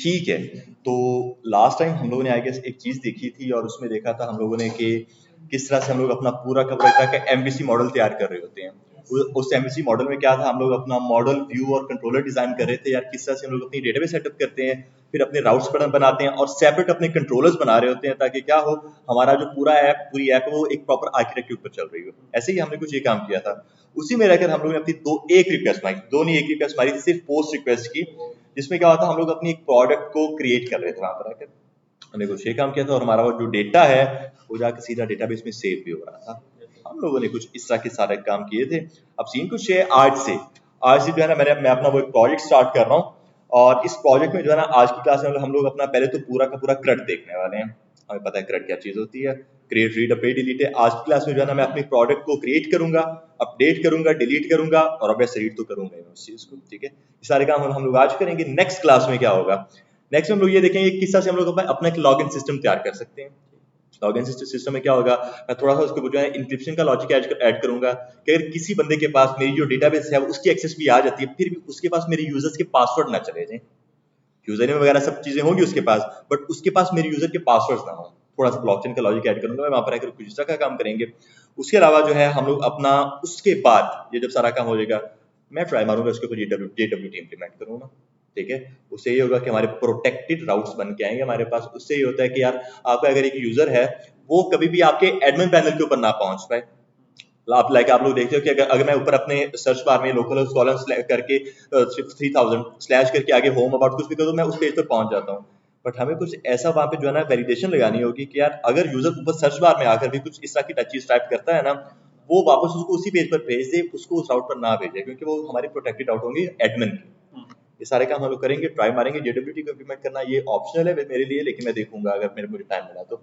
ठीक है। तो लास्ट टाइम हम लोगों ने आई गेस एक चीज़ देखी थी और उसमें देखा था हम लोगों ने कि किस तरह से हम लोग अपना पूरा का पूरा का एमवीसी मॉडल तैयार कर रहे होते हैं। उस एमवीसी मॉडल में क्या था, हम लोग अपना मॉडल व्यू और कंट्रोलर डिजाइन कर रहे थे यार, किस तरह से हम लोग अपनी डेटाबेस सेटअप करते हैं, फिर अपने राउट्स बनाते हैं और सेपरेट अपने कंट्रोलर्स बना रहे होते हैं, ताकि क्या हो, हमारा जो पूरी ऐप है वो एक प्रॉपर आर्किटेक्चर पर चल रही हो। ऐसे ही हमने कुछ ये काम किया था। उसी में रहकर हम लोग ने अपनी एक रिक्वेस्ट मारी, दो नहीं एक रिक्वेस्ट मारी थी, सिर्फ पोस्ट रिक्वेस्ट की, जिसमें क्या होता है हम लोग अपनी एक प्रोडक्ट को क्रिएट कर रहे थे वहां पर आकर। हमने कुछ ये काम किया था और हमारा वो जो डेटा है वो जाकर सीधा डेटाबेस में सेव भी हो रहा था। हम लोगों ने कुछ इस तरह के सारे काम किए थे। अब सीन कुछ है आज से जो है ना मैं अपना वो एक प्रोजेक्ट स्टार्ट कर रहा हूँ, और इस प्रोजेक्ट में जो है ना आज की क्लास में हम लोग अपना पहले तो पूरा का पूरा क्रड देखने वाले हैं। हमें पता है क्रड क्या चीज होती है, क्रिएट रीड अपडेट डिलीट है। आज की क्लास में जो है ना मैं अपनी प्रोडक्ट को क्रिएट करूंगा, अपडेट करूंगा, डिलीट करूंगा और अब रीड तो करूंगा ही उस चीज को। ठीक है, ये सारे काम हम लोग आज करेंगे। नेक्स्ट क्लास में क्या होगा, नेक्स्ट में हम लोग ये देखेंगे किस तरह से हम लोग अपना एक लॉगिन सिस्टम तैयार कर सकते हैं। लॉगिन सिस्टम में क्या होगा, मैं थोड़ा सा उसके जो है इंक्रिप्शन का लॉजिक ऐड करूंगा कि अगर किसी बंदे के पास मेरी जो डेटाबेस है उसकी एक्सेस भी आ जाती है, फिर भी उसके पास मेरे यूजर्स के पासवर्ड ना चले जाए। यूजर नेम वगैरह सब चीजें होंगी उसके पास, बट उसके पास मेरे यूजर के पासवर्ड्स ना हो। थोड़ा सा ब्लॉकचेन का लॉजिक ऐड करूंगा मैं वहां पर आकर, कुछ इस तरह का काम करेंगे। उसके अलावा जो है हम लोग अपना उसके बाद ये जब सारा काम हो जाएगा, मैं ट्राई मारूंगा उसके ऊपर जेडब्ल्यूटी इंप्लीमेंट करूंगा। ठीक है, उससे ये होगा कि हमारे प्रोटेक्टेड राउट्स बन के आएंगे हमारे पास। उससे ये होता है कि यार आपका अगर एक यूजर है वो कभी भी आपके एडमिन पैनल के ऊपर ना पहुंच पाए। आप लोग देखते हो कि अगर मैं ऊपर अपने सर्च बार में लोकल कॉलम करके 3000 स्लैश करके आगे होम अबाउट कुछ भी करूँ, मैं उस पेज पर पहुंच जाता हूँ। बट हमें कुछ ऐसा वहां पे जो है ना वैलिडेशन लगानी होगी कि यार अगर यूजर ऊपर सर्च बार में आकर भी कुछ इस तरह की टचीज टाइप करता है ना, वो वापस उसको उसी पेज पर भेज दे, उसको उस राउट पर ना भेजे, क्योंकि वो हमारी प्रोटेक्टेड राउट होंगी एडमिन की। ये सारे काम हम लोग करेंगे, ट्राई मारेंगे। जेडब्ल्यूटी को इंप्लीमेंट करना ये ऑप्शनल है मेरे लिए, लेकिन मैं देखूंगा अगर मेरे मुझे टाइम मिला तो।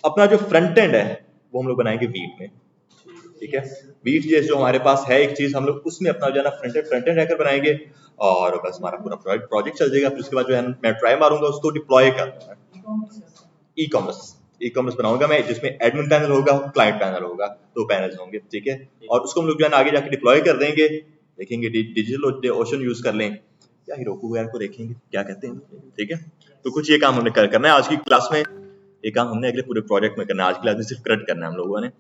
अपना जो फ्रंट एंड है वो हम लोग बनाएंगे वीट में। ठीक है, वीट जेएस जो हमारे पास है एक चीज, हम लोग उसमें अपना जो है ना फ्रंट एंड रहकर बनाएंगे और बस हमारा पूरा प्रोजेक्ट चल जाएगा। फिर उसके बाद जो है मैं ट्राई मारूंगा उसको डिप्लॉय करना। ई कॉमर्स बनाऊंगा मैं, जिसमें एडमिन पैनल होगा, क्लाइंट पैनल होगा, दो पैनल्स होंगे। ठीक है, और उसको हम लोग जो है ना आगे जाके डिप्लॉय कर देंगे। देखेंगे डिजिटल ओशन यूज कर लें या हिरोकू वगैरह को देखेंगे क्या कहते हैं। ठीक है, तो कुछ ये काम हमने करना है आज की क्लास में। ये काम हमने अगले पूरे प्रोजेक्ट में करना है, आज की क्लास में सिर्फ क्रड करना है हम लोगों ने।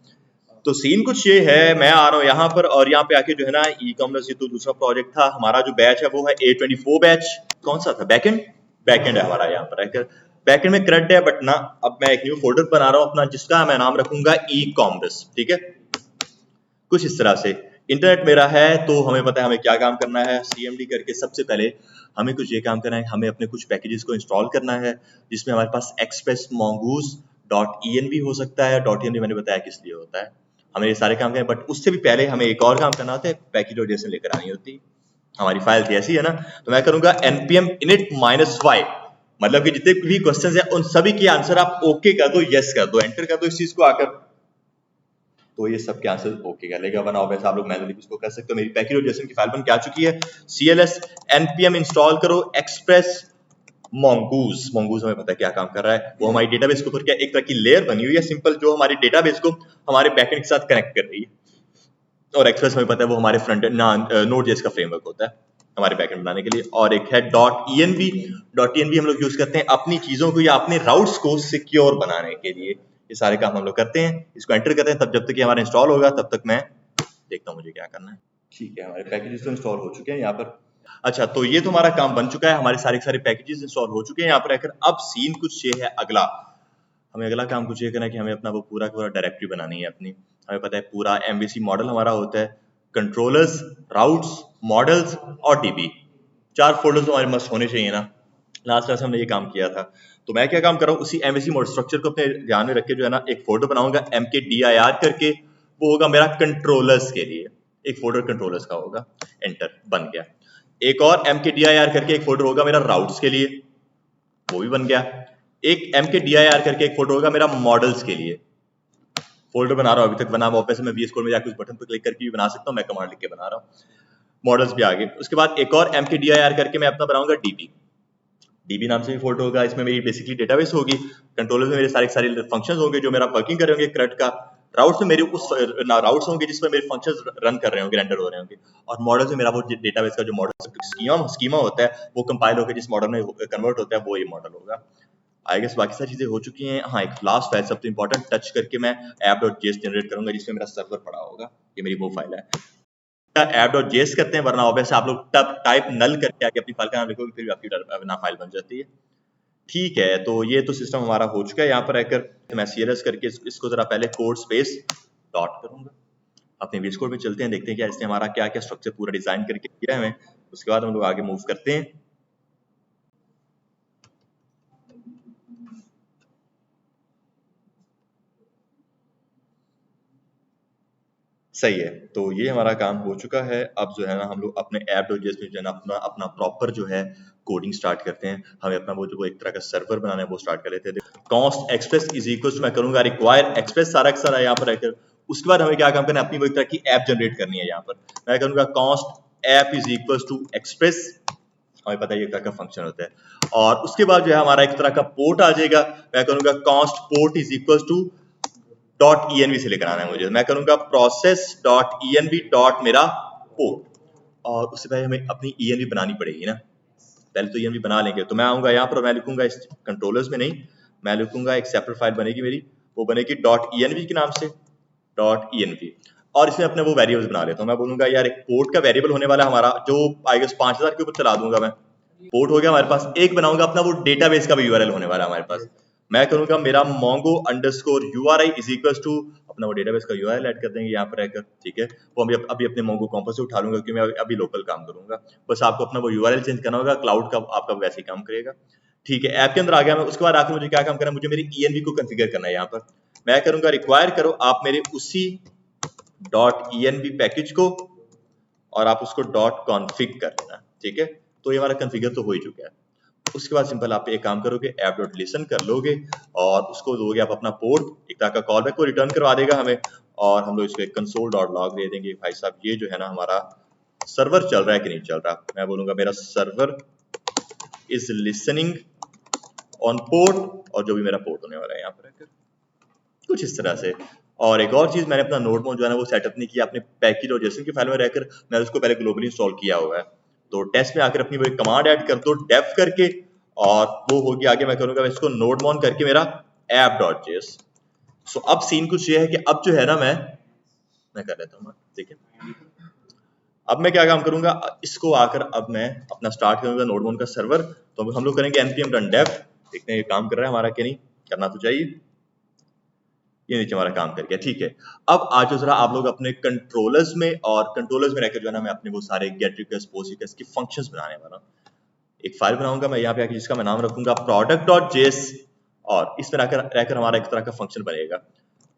तो सीन कुछ ये है, मैं आ रहा हूँ यहाँ पर और यहाँ पे आके जो है ना ई कॉमर्स, ये तो दूसरा प्रोजेक्ट था हमारा। जो बैच है वो है A24 बैच। कौन सा था, बैकएंड है हमारा यहाँ पर आकर। बैकएंड में क्रड है, बट ना अब मैं एक न्यू फोल्डर बना रहा हूँ अपना, जिसका मैं नाम रखूंगा ई कॉमर्स। ठीक है, कुछ इस तरह से। इंटरनेट मेरा है तो हमें पता है हमें क्या काम करना है। CMD करके सबसे पहले हमें कुछ ये काम करना है, हमें अपने कुछ पैकेजेस को इंस्टॉल करना है, जिसमें हमारे पास एक्सप्रेस mongoose .env हो सकता है। .env मैंने बताया किस लिए होता है, हमें ये सारे काम करने। बट उससे भी पहले हमें एक और काम करना होता है, पैकेज और JSON लेकर आनी होती है। हमारी फाइल थी ऐसी है ना, तो मैं करूंगा npm init -y, मतलब कि जितने भी क्वेश्चन है उन सभी के आंसर आप ओके कर दो, यस कर दो, एंटर कर दो इस चीज को आकर, तो ये सब के आंसर ओके कर लेगा। वरना वैसे आप लोग मैनुअली इसको कर सकते हो। मेरी पैकेज और जेसन की फाइल बन के आ चुकी है। cls npm इंस्टॉल करो एक्सप्रेस mongoose हमें पता है क्या काम कर रहा है, वो हमारी डेटाबेस के ऊपर क्या एक तरह की लेयर बनी हुई है सिंपल, जो हमारी डेटाबेस को हमारे बैकएंड के साथ कनेक्ट कर रही है। और एक्सप्रेस हमें पता है वो हमारे फ्रंट एंड नोड.js का फ्रेमवर्क होता है हमारे बैकएंड बनाने के लिए। और एक है .env हम लोग यूज करते हैं अपनी चीजों को या अपने राउट्स को सिक्योर बनाने के लिए। ये सारे काम हम लोग करते हैं, इसको एंटर करते हैं, तब जब तक ये हमारा इंस्टॉल होगा तब तक मैं देखता हूँ मुझे क्या करना है। ठीक है, हमारे पैकेजेस तो इंस्टॉल हो चुके हैं यहाँ पर। अच्छा, तो ये तो हमारा काम बन चुका है, हमारे सारे पैकेजेस इंस्टॉल हो चुके हैं यहाँ पर आकर। अब सीन कुछ ये है अगला, हमें अगला काम कुछ ये करना है कि हमें अपना वो पूरा डायरेक्टरी बनानी है अपनी। हमें पता है पूरा MVC मॉडल हमारा होता है कंट्रोलर्स, राउट्स, मॉडल्स और DB। 4 फोल्डर्स हमारे मस्ट होने चाहिए ना। लास्ट क्लास हमने ये काम किया था। तो मैं क्या काम कर रहा हूँ, उसी MVC मॉडल स्ट्रक्चर को अपने ध्यान में रख के जो है ना एक फोल्डर बनाऊंगा mkdir करके, वो होगा मेरा कंट्रोलर्स के लिए, एक फोल्डर कंट्रोलर्स का होगा। एंटर, बन गया। एक और mkdir करके एक फोल्डर होगा मेरा राउट्स के लिए, वो भी बन गया। एक mkdir करके एक फोल्डर होगा मेरा मॉडल्स के लिए, फोल्डर बना रहा हूँ अभी तक बना। वापस मैं VS कोड में जाकर उस बटन पर क्लिक करके भी बना सकता हूँ, मैं कमांड लिख के बना रहा हूँ। मॉडल्स भी आ गए। उसके बाद एक और mkdir करके मैं अपना बनाऊंगा DB नाम से भी फोल्डर होगा। इसमें मेरी बेसिकली डेटाबेस होगी, कंट्रोलर में मेरे सारे फंक्शंस होंगे जो मेरा वर्किंग करेंगे क्रड का। राउट्स में मेरे उस राउट्स होंगे जिस पर मेरे फंक्शंस रन कर रहे होंगे, रेंडर हो रहे होंगे, और मॉडल में मेरा वो डेटाबेस का जो मॉडल स्कीमा होता है वो कंपाइल होकर जिस मॉडल में कन्वर्ट होता है वो ये मॉडल होगा। आई गेस बाकी सारी चीजें हो चुकी हैं। हाँ, एक लास्ट फाइल सबसे इंपॉर्टेंट टच करके मैं app.js जनरेट करूंगा जिसमें मेरा सर्वर पड़ा होगा। ये मेरी वो फाइल है। app.js करते हैं, वरना ऑब्वियस आप लोग टाइप नल करके आगे अपनी फाइल का नाम लिखोगे, फिर आपकी ना फाइल बन जाती है। ठीक है, तो ये तो सिस्टम हमारा हो चुका है। यहाँ पर रहकर मैं CLS करके इसको जरा पहले कोड स्पेस डॉट करूंगा। अपने VS कोड में चलते हैं, देखते हैं क्या इसने हमारा क्या क्या स्ट्रक्चर पूरा डिजाइन करके किया है हमें। उसके बाद हम लोग आगे मूव करते हैं। सही है, तो ये हमारा काम हो चुका है। अब जो है ना हम लोग अपने app.js में जो है ना अपना अपना प्रॉपर जो है कोडिंग स्टार्ट करते हैं। हमें अपना वो जो एक तरह का सर्वर बनाना है वो स्टार्ट कर लेते हैं। Const express is equal to मैं करूंगा रिक्वायर एक्सप्रेस सारा का सारा यहाँ पर रहकर। उसके बाद हमें क्या काम करना है, अपनी वो एक तरह की ऐप जनरेट करनी है। यहाँ पर मैं करूंगा const app is equal to express, हमें पता है ये एक तरह का फंक्शन होता है। और उसके बाद जो है हमारा एक तरह का पोर्ट आ जाएगा। मैं करूंगा const port is equal to .env से लेकर आना है मुझे। मैं करूंगा प्रोसेस .env डॉट मेरा पोर्ट, और उससे पहले हमें अपनी env बनानी पड़ेगी ना। पहले तो env बना लेंगे। तो मैं आऊंगा यहाँ पर, मैं लिखूंगा इस कंट्रोलर्स में नहीं, मैं लिखूंगा एक सेपरेट फाइल बनेगी मेरी, वो बनेगी .env के नाम से .env, और इसमें अपने वो वेरिएबल्स बना लेता हूँ। मैं बोलूंगा यार एक पोर्ट का वेरिएबल होने वाला हमारा जो आई गेस 5000 के ऊपर चला दूंगा मैं। पोर्ट हो गया हमारे पास। एक बनाऊंगा अपना वो डेटाबेस का भी यूआरएल होने वाला है हमारे पास। मैं करूंगा मेरा mongo underscore URI is equal to अपना वो डेटाबेस का यूआरएल ऐड कर देंगे यहाँ पर रहकर। ठीक है, वो अभी अपने mongo कॉम्पोस से उठा लूंगा क्योंकि मैं अभी लोकल काम करूंगा। बस आपको अपना वो यूआरएल चेंज करना होगा, क्लाउड का आपका वैसे ही काम करेगा। ठीक है, ऐप के अंदर आ गया मैं। उसके बाद आकर मुझे क्या काम करना है, मुझे मेरी env को कॉन्फ़िगर करना है। यहाँ पर मैं करूंगा रिक्वायर करो आप मेरे उसी .env पैकेज को, और आप उसको .config कर लेना। ठीक है, तो ये हमारा कॉन्फ़िगर तो हो ही चुका है। उसके बाद सिंपल आप एक काम करोगे, app.listen कर लोगे और उसको दोगे आप अपना पोर्ट, एक तरह का कॉल बैक को रिटर्न करवा देगा हमें, और हम लोग इसको एक console.log दे देंगे। भाई साहब ये जो है ना हमारा सर्वर चल रहा है कि नहीं चल रहा। मैं बोलूंगा मेरा server is listening on port, और जो भी मेरा पोर्ट होने वाला है यहाँ पर कुछ इस तरह से। और एक और चीज, मैंने अपना नोडमोन जो है ना वो सेटअप नहीं किया, अपने पैकेज और जेसन की फाइल में रहकर मैंने उसको पहले ग्लोबली इंस्टॉल किया हुआ है। तो टेस्ट में आकर अपनी वो एक कमांड ऐड कर दो डेफ करके, और वो होगी आगे मैं करूंगा इसको नोडमोन करके मेरा app.js। सो अब सीन कुछ ये है कि अब जो है ना मैं कर लेता हूँ, ठीक है। अब मैं क्या काम करूंगा, इसको आकर अब मैं अपना स्टार्ट करूंगा नोडमोन का सर्वर। तो हम लोग करेंगे npm run dev, देखते हैं ये काम कर रहा है हमारा कि नहीं, करना तो चाहिए। ये नीचे हमारा काम कर गया। ठीक है, अब आज जरा आप लोग अपने कंट्रोलर्स में, और कंट्रोलर्स में रहकर जो है ना मैं अपने वो सारे गेट रिक्वेस्ट पोस्ट रिक्वेस्ट की फंक्शंस बनाने वाला हूँ। एक फाइल बनाऊंगा मैं यहाँ पे आके जिसका मैं नाम रखूंगा product.js, और इसमें रहकर हमारा एक तरह का फंक्शन बनेगा।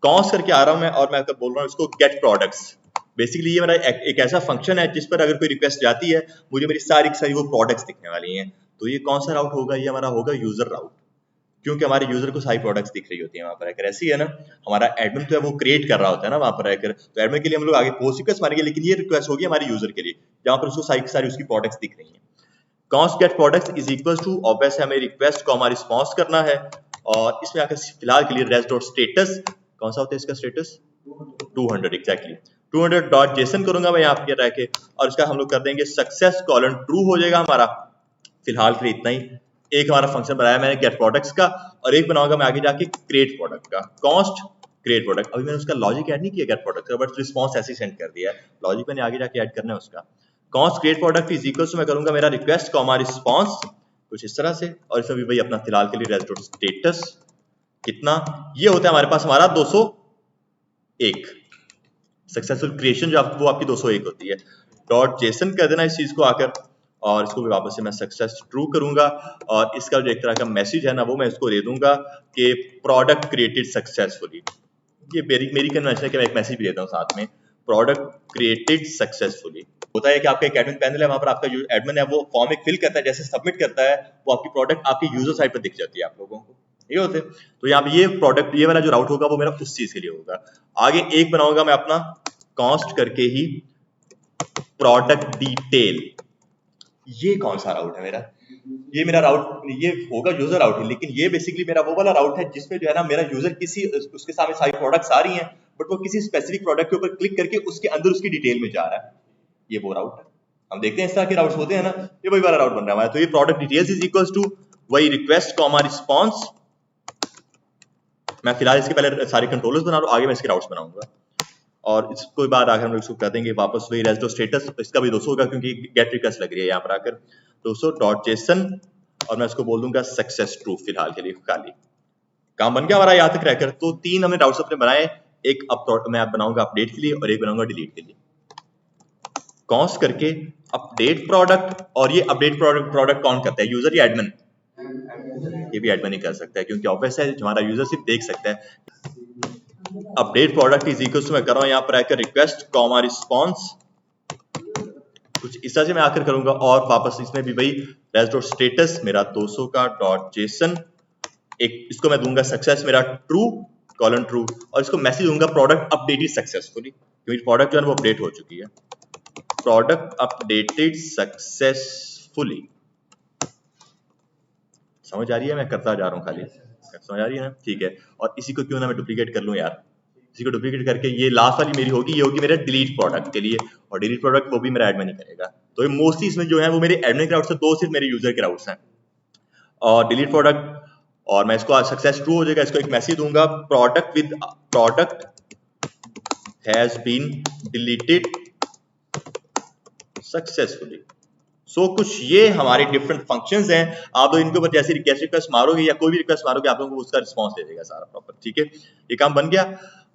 कॉन्स करके आ रहा हूँ मैं, और मैं बोल रहा हूँ इसको गेट प्रोडक्ट्स। बेसिकली ये मेरा एक ऐसा फंक्शन है जिस पर अगर कोई रिक्वेस्ट जाती है मुझे मेरी सारी की सारी वो प्रोडक्ट्स दिखने वाली हैं। तो ये कौन सा राउट होगा, ये हमारा होगा यूजर राउट, क्योंकि हमारे यूजर को सारी प्रोडक्ट्स दिख रही होती है वहां पर रहकर। ऐसी है ना, हमारा एडमिन तो है वो क्रिएट कर रहा होता है ना वहां पर रहकर, तो एडमिन के लिए हम लोग आगे पोस्ट रिक्वेस्ट मारेंगे, लेकिन ये रिक्वेस्ट होगी हमारे यूजर के लिए जहां पर उसको सारी की सारी उसकी प्रोडक्ट्स दिख रही हैं। Const get products is equal to obvious हमें रिक्वेस्ट को हमारी रिस्पॉन्स करना है, और इसमें आकर फिलहाल के लिए रेस्ट डॉट स्टेटस, कौन सा होता है इसका स्टेटस 200 एग्जैक्टली 200 डॉट जेसन करूंगा मैं यहाँ पे रह के, और इसका हम लोग कर देंगे सक्सेस कॉलन ट्रू हो जाएगा हमारा। फिलहाल के लिए इतना ही। एक हमारा फंक्शन बनाया मैंने गेट प्रोडक्ट्स का, और एक बनाऊंगा मैं आगे जाके क्रिएट प्रोडक्ट का, कॉस्ट क्रिएट प्रोडक्ट। अभी मैंने उसका लॉजिक ऐड नहीं किया गेट प्रोडक्ट का, बट रिस्पॉन्स ऐसे सेंड कर दिया है, लॉजिक मैंने आगे जाके ऐड करना है उसका। Const create product is equal to मैं करूंगा मेरा रिक्वेस्ट को हमारा रिस्पॉन्स कुछ इस तरह से, और इसमें भी भाई अपना फिलहाल के लिए रेस्ट डॉट स्टेटस कितना, ये होता है हमारे पास हमारा 201 सक्सेसफुल क्रिएशन, जो वो आपकी 201 होती है। डॉट जेसन कर देना इस चीज को आकर, और इसको भी वापस से मैं सक्सेस ट्रू करूंगा, और इसका जो एक तरह का मैसेज है ना वो मैं इसको दे दूंगा कि प्रोडक्ट क्रिएटेड सक्सेसफुली। ये मेरी कन्वेंशन है कि मैं एक मैसेज भी देता हूँ साथ में, प्रोडक्ट क्रिएटेड सक्सेसफुली। होता है कि आपका एक एडमिन पैनल है, वहां पर आपका जो एडमिन है वो फॉर्म एक फिल करता है, जैसे सबमिट करता है वो आपकी प्रोडक्ट आपकी यूजर साइट पर दिख जाती है आप लोगों को, ये होते हैं। तो यहाँ पे ये प्रोडक्ट, ये वाला जो राउट होगा वो मेरा उस चीज के लिए होगा। आगे एक बनाऊंगा मैं अपना कॉस्ट करके ही प्रोडक्ट डिटेल। ये कौन सा राउट है मेरा, ये मेरा राउट, ये होगा यूजर राउट है, लेकिन ये बेसिकली मेरा वो वाला राउट है जिसमें जो है ना मेरा यूजर किसी उसके सामने सारी प्रोडक्ट्स आ रही हैं, बट वो किसी स्पेसिफिक प्रोडक्ट के ऊपर क्लिक करके उसके अंदर उसकी डिटेल में जा रहा है, ये वो राउट है। हम देखते हैं इस तरह के राउट्स होते हैं ना, ये वही वाला राउट बन रहा है हमारा। तो ये product details is equals to वही रिक्वेस्ट कॉमा रिस्पॉन्स। मैं फिलहाल इसके पहले सारे कंट्रोलर्स बना रहा हूँ, आगे मैं इसके राउट्स बनाऊंगा और इसको बाद आकर हम लोग इसको कर देंगे वापस वही रेस्टो स्टेटस। इसका भी 200 होगा क्योंकि गेट रिक्वेस्ट लग रही है यहाँ पर आकर 200.json और मैं इसको बोल दूंगा सक्सेस ट्रू फिलहाल के लिए खाली। काम बन गया हमारा यहाँ तक रहकर। तो 3 हमने राउट्स अपने बनाए, एक मैं बनाऊंगा अपडेट के लिए और एक बनाऊंगा डिलीट के लिए। कॉन्स्ट करके अपडेट प्रोडक्ट, और ये अपडेट प्रोडक्ट कौन करता है, यूजर या एडमिन? ये भी एडमिन ही कर सकता है क्योंकि ऑब्वियस है हमारा यूजर सिर्फ देख सकता है। Update product is equal to मैं कर रहा हूं यहाँ पर आकर रिक्वेस्ट कॉमा रिस्पॉन्स, कुछ इस तरह से मैं आकर करूंगा और वापस इसमें भी वही रेस्ट डॉट स्टेटस मेरा 200 का डॉट जेसन, एक इसको मैं दूंगा सक्सेस मेरा ट्रू कॉलन ट्रू और इसको मैसेज दूंगा प्रोडक्ट अपडेटेड सक्सेसफुली, क्योंकि प्रोडक्ट जो है वो अपडेट हो चुकी है। प्रोडक्ट अपडेटेड सक्सेसफुली, समझ आ रही है? मैं करता जा रहा हूँ खाली, समझ आ रही है ना? ठीक है। और इसी को क्यों ना मैं डुप्लीकेट कर लूँ यार, इसी को डुप्लीकेट करके ये लास्ट वाली मेरी होगी, ये होगी मेरा डिलीट प्रोडक्ट के लिए, और डिलीट प्रोडक्ट वो भी मेरा एडमिन ही करेगा। तो ये मोस्टली इसमें जो है वो मेरे एडमिन के राउट्स है, 2 सिर्फ मेरे यूजर के राउट्स हैं। और डिलीट प्रोडक्ट, और मैं इसको सक्सेस ट्रू हो जाएगा, इसको एक मैसेज दूंगा product with product has been deleted successfully. So कुछ ये हमारे डिफरेंट फंक्शंस हैं, आप लोग इनके ऊपर जैसे रिक्वेस्ट मारोगे या कोई भी रिक्वेस्ट मारोगे आप लोगों को उसका रिस्पांस दे देगा सारा प्रॉपर। ठीक है, ये काम बन गया।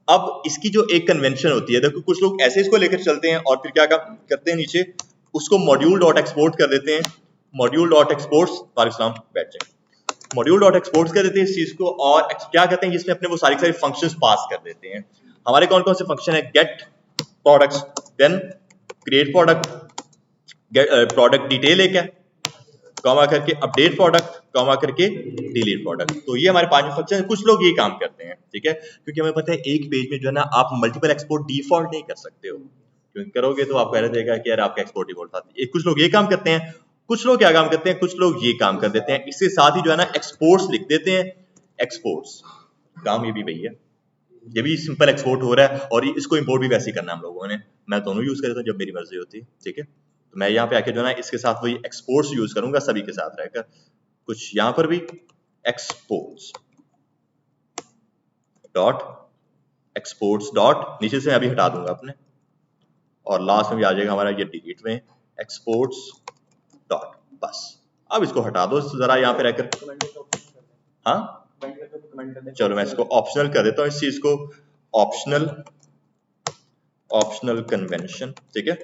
अब इसकी जो एक कन्वेंशन होती है, देखो कुछ लोग ऐसे इसको लेकर चलते हैं और फिर क्या काम करते हैं, नीचे उसको मॉड्यूल डॉट एक्सपोर्ट कर देते हैं, मॉड्यूल डॉट एक्सपोर्ट्स पाकिस्तान बैठ जाए, मॉड्यूल डॉट एक्सपोर्ट कर देते हैं इस चीज को, और क्या कहते हैं जिसमें अपने वो सारी सारी फंक्शंस पास कर देते हैं। हमारे कौन कौन से फंक्शन है, get products, then create product, product detail एक है, कॉमा करके अपडेट प्रोडक्ट, कॉमा करके डिलीट प्रोडक्ट। तो ये हमारे 5 फंक्शन है। कुछ लोग ये काम करते हैं, ठीक है, क्योंकि हमें पता है एक पेज में जो है ना आप मल्टीपल एक्सपोर्ट डिफॉल्ट नहीं कर सकते हो, क्योंकि करोगे तो आपको एरर देगा कि यार आपका एक्सपोर्ट डिफॉल्ट था। कुछ लोग ये काम करते हैं, कुछ लोग क्या काम करते हैं, कुछ लोग ये काम कर देते हैं, इसके साथ ही जो है ना एक्सपोर्ट्स लिख देते हैं। एक्सपोर्ट्स काम ये भी वही है, ये भी सिंपल एक्सपोर्ट हो रहा है और इसको इंपोर्ट भी वैसे ही करना हम लोगों ने। मैं दोनों यूज करता हूँ जब मेरी मर्जी होती है, ठीक है। तो मैं यहाँ पे आके जो है ना इसके साथ वही एक्सपोर्ट्स यूज करूंगा सभी के साथ रहकर, कुछ यहाँ पर भी एक्सपोर्ट्स डॉट एक्सपोर्ट्स डॉट, नीचे से मैं अभी हटा दूंगा अपने, और लास्ट में भी आ जाएगा हमारा ये डिलीट में एक्सपोर्ट्स डॉट, बस अब इसको हटा दो जरा यहाँ पे रहकर। हाँ चलो मैं इसको ऑप्शनल कर देता हूँ, इस चीज को ऑप्शनल कन्वेंशन, ठीक है,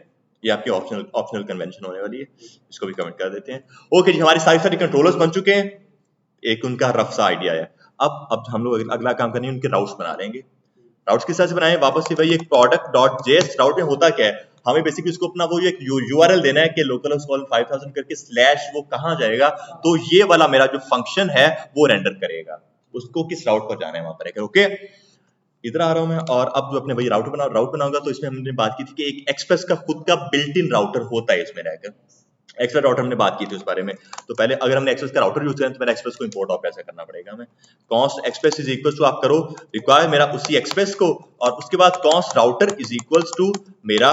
ये आपकी ऑप्शनल कन्वेंशन होने वाली है, इसको भी कमेंट कर देते हैं। ओके जी, हमारी सारी कंट्रोलर्स बन चुके हैं, एक उनका रफ सा आइडिया है। अब हम लोग अगला काम करने उनके राउट्स बना लेंगे। राउट्स किस तरह से बनाए, वापस से भाई एक प्रोडक्ट डॉट जेएस राउट में होता क्या है, हमें बेसिकली उसको अपना वो एक यूआरएल देना है कि लोकल कॉल 5000 करके स्लैश वो कहाँ जाएगा, तो ये वाला मेरा जो फंक्शन है वो रेंडर करेगा उसको किस राउट पर जाना है वहां पर। ओके, इधर आ रहा हूं मैं, और अब जो अपने भाई राउट बनाऊंगा तो इसमें हमने बात की थी कि एक एक्सप्रेस का खुद का बिल्ट इन राउटर होता है इसमें रहकर, एक्सप्रेस राउटर हमने बात की थी उस बारे में। तो पहले अगर हमने एक्सप्रेस का राउटर यूज करें तो मेरा एक्सप्रेस को इंपोर्ट ऑफ कैसे करना पड़ेगा हमें, const express is equal to आप करो रिक्वायर मेरा उसी एक्सप्रेस को, और उसके बाद const router is equal to मेरा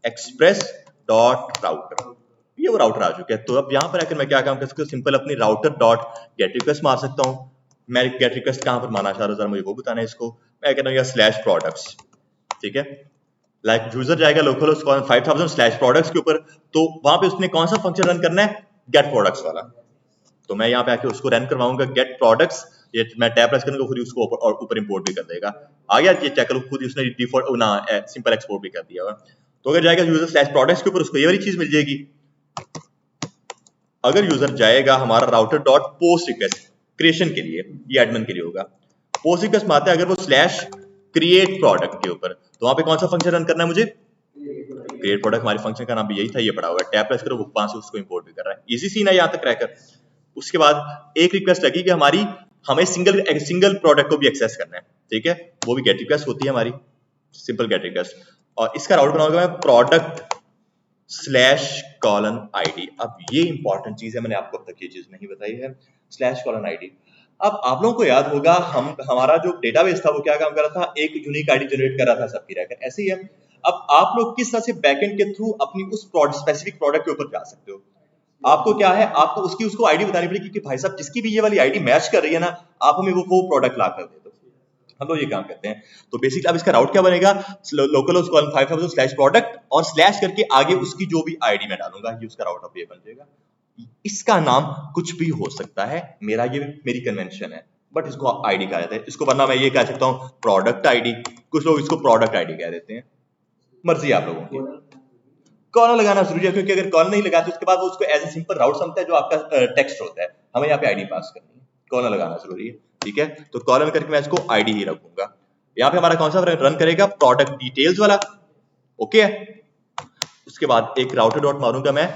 एक्सप्रेस डॉट राउटर, ये वो राउटर आ चुका है। तो अब यहाँ पर आकर मैं क्या काम कर सकता हूँ, सिंपल अपनी राउटर डॉट गेट रिक्वेस्ट मार सकता हूँ। मैं गेट रिक्वेस्ट कहाँ पर मारना चाह रहा हूँ जरा मुझे वो बताना है इसको, मैं कहता हूँ स्लैश प्रोडक्ट्स, ठीक है, लाइक यूजर जाएगा लोकल 5000 स्लैश प्रोडक्ट्स के ऊपर, तो वहां पे उसने कौन सा फंक्शन रन करना है, गेट प्रोडक्ट्स वाला। तो मैं यहाँ पे आके उसको रन करवाऊंगा गेट प्रोडक्ट्स, ये मैं टैब प्रेस करूंगा खुद ही उसको ऊपर इंपोर्ट भी कर देगा। आ गया, ये चेक करो खुद ही उसने डिफॉल्ट ना सिंपल एक्सपोर्ट भी कर दिया होगा। तो अगर जाएगा यूजर स्लैश प्रोडक्ट्स के ऊपर उसको ये वाली चीज मिल जाएगी। अगर यूजर जाएगा हमारा router dot post request creation के लिए, ये एडमिन के लिए होगा, पोस्ट रिक्वेस्ट मारते हैं अगर वो स्लैश क्रिएट प्रोडक्ट के ऊपर, तो वहां पे कौन सा फंक्शन रन करना है मुझे, क्रिएट प्रोडक्ट। हमारी फंक्शन का नाम भी यही था, ये पड़ा हुआ है, टैब प्रेस करो वो वहां से उसको इंपोर्ट भी कर रहा है, इजी सीन है यहाँ तक रहकर। उसके बाद एक रिक्वेस्ट लगी कि हमारी हमें सिंगल प्रोडक्ट को भी एक्सेस करना है, ठीक है, वो भी गेट रिक्वेस्ट होती है हमारी, सिंपल गेट रिक्वेस्ट। और इसका राउट बनाऊंगा मैं प्रोडक्ट स्लैश कॉलन आईडी। अब ये इंपॉर्टेंट चीज है, मैंने आपको अब तक ये चीज नहीं बताई है, स्लैश कॉलन आईडी। अब आप लोगों को याद होगा हमारा जो डेटाबेस था वो क्या काम कर रहा था, एक यूनिक आईडी जनरेट कर रहा था सबकी रहकर, ऐसे ही है। अब आप लोग किस तरह से बैकएंड के थ्रू अपनी उस स्पेसिफिक प्रोडक्ट के ऊपर जा सकते हो। आपको क्या है, आपको उसको आईडी बतानी पड़ेगी कि भाई साहब जिसकी भी ये वाली आईडी मैच कर रही है ना, आप हमें वो प्रोडक्ट ला कर दे दो। हम लोग ये काम करते हैं। तो बेसिकली अब इसका राउट क्या बनेगा, लोकलहोस्ट कॉलन 5000 स्लैश प्रोडक्ट और स्लैश करके आगे उसकी जो भी आईडी मैं डालूंगा ये उसका राउट अब ये बन जाएगा। इसका नाम कुछ भी हो सकता है, मेरी कन्वेंशन है, बट इसको आईडी कहा जाता है। इसको वरना मैं ये कह सकता हूँ प्रोडक्ट आईडी, कुछ लोग इसको प्रोडक्ट आईडी कह देते हैं, मर्जी आप लोगों की। कॉलन लगाना जरूरी है, क्योंकि अगर कॉलन नहीं लगा तो उसके बाद वो उसको एज ए सिंपल राउट समझता है जो आपका टेक्स्ट होता है, हमें यहाँ पे आईडी पास करनी है, कॉलन लगाना जरूरी है, ठीक है। तो कॉलन करके मैं इसको आईडी ही रखूंगा। यहाँ पे हमारा कौन सा रन करेगा, प्रोडक्ट डिटेल्स वाला, ओके। उसके बाद एक राउटर डॉट मारूंगा मैं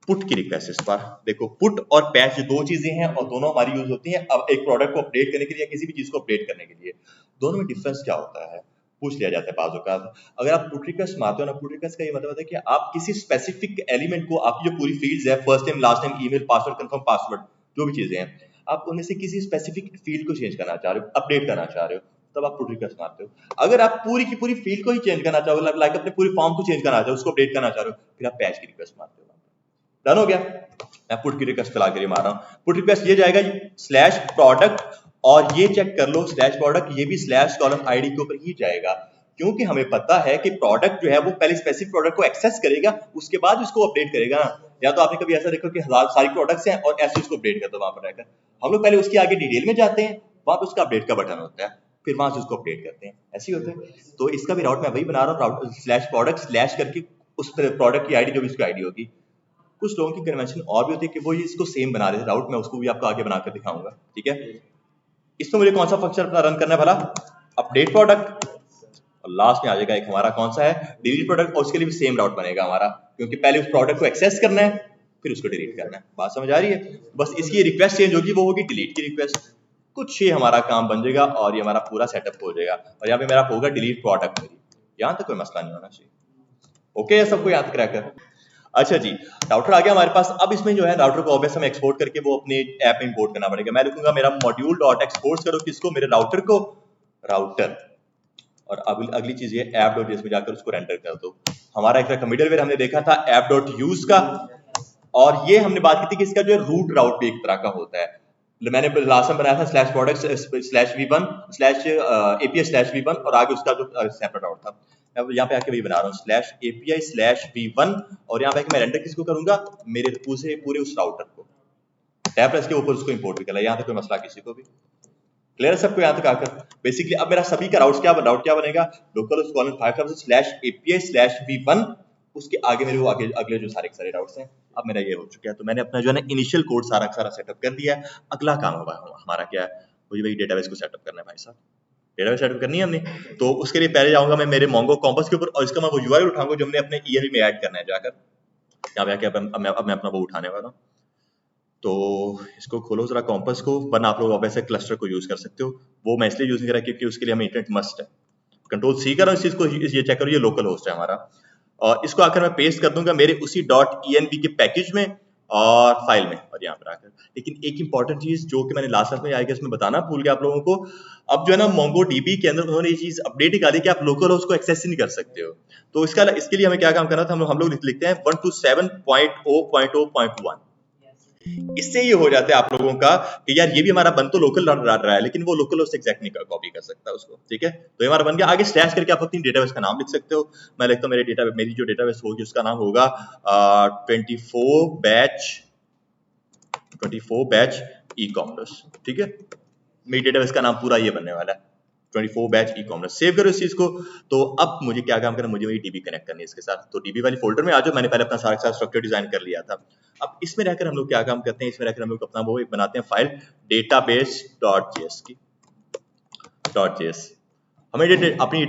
पुट की रिक्वेस्ट। इस पर देखो पुट और पैच ये दो चीजें हैं और दोनों हमारी यूज होती हैं अब एक प्रोडक्ट को अपडेट करने के लिए या किसी भी चीज को अपडेट करने के लिए। दोनों में डिफरेंस क्या होता है पूछ लिया जाता है बाज़ औक़ात। अगर आप पुट रिक्वेस्ट मारते हो ना, पुट रिक्वेस्ट का ये मतलब है कि आप किसी स्पेसिफिक एलिमेंट को, आपकी जो पूरी फील्ड्स है, first name last name email password confirm password जो भी चीजें हैं, आप उनमें से किसी स्पेसिफिक फील्ड को चेंज करना चाह रहे हो, अपडेट करना चाह रहे हो, तब आप पुट रिक्वेस्ट मारते हो। अगर आप पूरी की पूरी फील्ड को ही चेंज करना चाहो, लाइक अपने पूरी फॉर्म को चेंज करना चाहो, उसको अपडेट करना चाह रहे हो, फिर आप पैच की रिक्वेस्ट मारते हो। डन हो गया। मैं पुट की रिक्वेस्ट फिलहाल के लिए मार रहा हूं। पुट रिक्वेस्ट ये जाएगा स्लैश प्रोडक्ट और ये चेक कर लो स्लैश प्रोडक्ट, ये भी स्लैश कॉलम आईडी के ऊपर ही जाएगा, क्योंकि हमें पता है कि प्रोडक्ट जो है वो पहले स्पेसिफिक प्रोडक्ट को एक्सेस करेगा, उसके बाद उसको अपडेट करेगा ना। या तो आपने कभी ऐसा देखो कि हजार सारी प्रोडक्ट्स हैं और ऐसे उसको अपडेट कर दो वहां पर रहकर, हम लोग पहले उसके आगे डिटेल में जाते हैं, वहां पर उसका अपडेट का बटन होता है, फिर वहां से उसको अपडेट करते हैं, ऐसे ही होता है। तो इसका भी राउट मैं वही बना रहा हूँ, स्लैश प्रोडक्ट स्लैश करके उस प्रोडक्ट की आईडी जो भी उसकी आईडी होगी। कुछ लोगों की कन्वेंशन और भी होती है कि वो ये इसको सेम बना रहे हैं राउट, मैं उसको भी आपको आगे बनाकर दिखाऊंगा, ठीक है। इसमें मुझे कौन सा फंक्शन अपना रन करना है भला, अपडेट प्रोडक्ट, और लास्ट में आ जाएगा एक हमारा कौन सा है, डिलीट प्रोडक्ट, और उसके लिए भी सेम राउट बनेगा हमारा, क्योंकि पहले उस प्रोडक्ट को एक्सेस करना है फिर उसको डिलीट करना है। बात समझ आ रही है। बस इसकी रिक्वेस्ट चेंज होगी, वो होगी डिलीट की रिक्वेस्ट। कुछ ये हमारा काम बन जाएगा और ये हमारा पूरा सेटअप हो जाएगा, और यहाँ पे मेरा होगा डिलीट प्रोडक्ट मेरी, यहाँ तक कोई मसला नहीं होना चाहिए, ओके है सबको याद क्रैकर। अच्छा जी, राउटर आ गया हमारे पास। अब इसमें जो है राउटर को ऑब्वियस हमें एक्सपोर्ट करके वो अपने ऐप में इंपोर्ट करना पड़ेगा। मैं लिखूंगा मेरा मॉड्यूल डॉट एक्सपोर्ट करो किसको, मेरे राउटर को, राउटर, और अगली चीज ये ऐप डॉट जेएस में जाकर उसको रेंडर कर दो। हमारा एक मिडलवेयर हमने देखा था ऐप डॉट यूज का, और ये हमने बात की थी कि इसका जो है रूट राउट भी एक तरह का होता है। मैंने लास्ट में बनाया था slash product slash v1 slash API slash v1 और आगे उसका जो सेपरेट राउट था, यहाँ पे आके वही बना रहा हूँ स्लैश एपीआई स्लैश v1, और यहाँ पे मैं रेंडर किसको करूंगा, मेरे पूरे उस राउटर को, टैब प्रेस के ऊपर उसको इंपोर्ट भी करना। यहाँ तक कोई मसला किसी को भी क्लियर है सबको यहाँ तक आकर। बेसिकली अब मेरा सभी का राउट क्या बनेगा, local colon 5000 slash API slash v1, उसके आगे मेरे वो अगले जो सारे राउट्स हैं। अब मेरा ये हो चुका है, तो मैंने अपना जो है ना इनिशियल कोड सारा सेटअप कर दिया है। अगला काम होगा हमारा क्या है, वही डेटाबेस को सेटअप करना है भाई साहब, डेटाबेस सेटअप करनी है हमने। तो उसके लिए पहले जाऊंगा मैं मेरे मोंगो कॉम्पस के ऊपर, और इसका मैं वो यूआरएल उठाऊंगा जो हमने अपने ईएनवी में ऐड करना है जाकर। यहाँ पे आके अब मैं अपना वो उठाने वाला हूँ। तो इसको खोलो जरा कॉम्पस को, वरना आप लोग वैसे क्लस्टर को यूज कर सकते हो, वो मैं इसलिए यूज नहीं कर रहा क्योंकि उसके लिए हमें इंटरनेट मस्ट है। कंट्रोल सी कर रहा हूँ इस चीज को, ये चेक करो ये लोकल होस्ट है हमारा, और इसको आकर मैं पेस्ट कर दूंगा मेरे उसी .env के पैकेज में और फाइल में, और यहाँ पर आकर। लेकिन एक इंपॉर्टेंट चीज जो कि मैंने लास्ट क्लास में आएगा इसमें बताना भूल गया आप लोगों को, अब जो है ना MongoDB के अंदर उन्होंने ये चीज अपडेट निकाली कि आप लोकल होस्ट को एक्सेस ही नहीं कर सकते हो। तो इसके लिए हमें क्या काम करना था, हम लोग लिखते हैं 127.0.0.1। इससे ये हो जाता है आप लोगों का कि यार ये भी हमारा बन तो लोकल रहा है, लेकिन वो लोकल होस्ट एग्जैक्ट नहीं कॉपी कर सकता उसको, ठीक है। तो ये हमारा बन गया। आगे स्लैश करके आप अपनी डेटाबेस का नाम लिख सकते हो। मैं लिखता हूँ मेरी जो डेटाबेस होगी उसका नाम होगा 24 बैच ई कॉमर्स, ठीक है। मेरी डेटाबेस का नाम पूरा ये बनने वाला है 24 बैच ई कॉमर्स। सेव करो इस चीज को। तो अब मुझे क्या काम करना, मुझे वही डीबी कनेक्ट करनी है इसके साथ। तो डीबी वाली फोल्डर में आ जाओ, मैंने पहले अपना सारा स्ट्रक्चर डिजाइन कर लिया था। अब इसमें रहकर हम लोग क्या काम करते हैं, इसमें रहकर हम लोग अपना वो एक बनाते हैं फाइल database.js की .js। हमें अपनी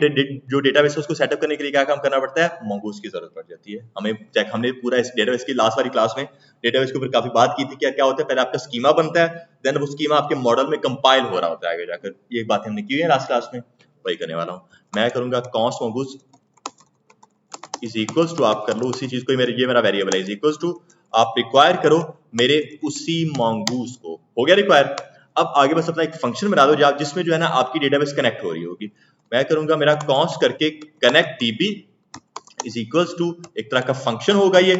जो डेटाबेस है उसको सेटअप करने के लिए क्या काम करना पड़ता है, mongoose की जरूरत पड़ जाती है हमें। हमने पूरा इस डेटाबेस की लास्ट वाली क्लास में डेटाबेस के ऊपर काफी बात की थी क्या होता है। पहले आपका स्कीमा बनता है, देन वो स्कीमा आपके मॉडल में कंपाइल हो रहा होता है आगे जाकर। ये बात हमने की है लास्ट क्लास में, वही करने वाला हूँ मैं। करूंगा const mongoose is equals to आप कर लो उसी चीज को, ये मेरा वेरिएबल है, इज इक्वल्स टू आप रिक्वायर करो मेरे उसी mongoose को, हो गया रिक्वायर। अब आगे बस अपना एक फंक्शन बना दो जिसमें जो है ना आपकी डेटाबेस कनेक्ट हो रही होगी। मैं करूंगा मेरा कॉन्स्ट करके connect db is equals to एक तरह का फंक्शन होगा ये,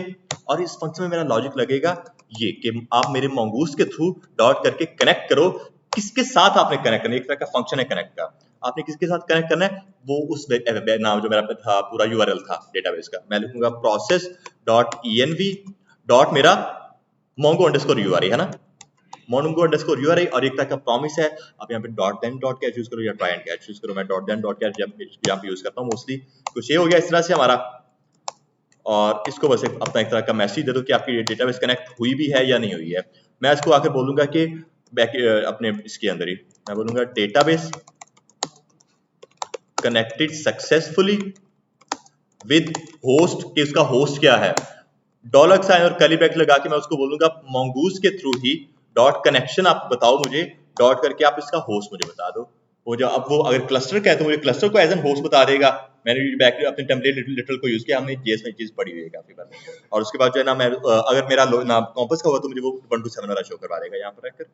और इस फंक्शन में मेरा लॉजिक लगेगा ये कि आप मेरे mongoose के थ्रू डॉट करके कनेक्ट करो। किसके साथ आपने कनेक्ट करना है, एक तरह का फंक्शन है कनेक्ट का, आपने किसके साथ कनेक्ट करना है, वो उस नाम जो मेरा था पूरा यूआरएल था डेटाबेस का, मैं लिखूंगा प्रोसेस डॉट env डॉट मेरा mongo अंडरस्कोर uri है ना, mongo अंडरस्कोर uri, और एक तरह का प्रॉमिस है। आप यहाँ पे dot then dot catch use करो या ट्राई एंड कैच यूज करो, मैं डॉट देन डॉट कैच यहाँ पे यूज करता हूँ मोस्टली। कुछ ये हो गया इस तरह से हमारा, और इसको बस अपना एक तरह का मैसेज दे दो कि आपकी डेटाबेस कनेक्ट हुई भी है या नहीं हुई है। मैं इसको आकर बोलूंगा कि अपने इसके अंदर ही मैं बोलूंगा database connected successfully with host, कि उसका होस्ट क्या है, डॉलर साइन और कर्ली ब्रैकेट लगा के मैं उसको बोलूंगा mongoose के थ्रू ही डॉट कनेक्शन आप बताओ मुझे, डॉट करके आप इसका होस्ट मुझे बता दो। वो जो अब वो अगर क्लस्टर का है तो मुझे क्लस्टर को एज एन होस्ट बता देगा। मैंने बैक अपने टेम्पलेट लिटरल को यूज किया, हमने जेएस में चीज पढ़ी हुई है काफी बार, और उसके बाद जो है ना मैं अगर मेरा नाम कॉम्पस का हुआ तो मुझे वो 1 to 7 वाला शो करवा देगा यहाँ पर रखकर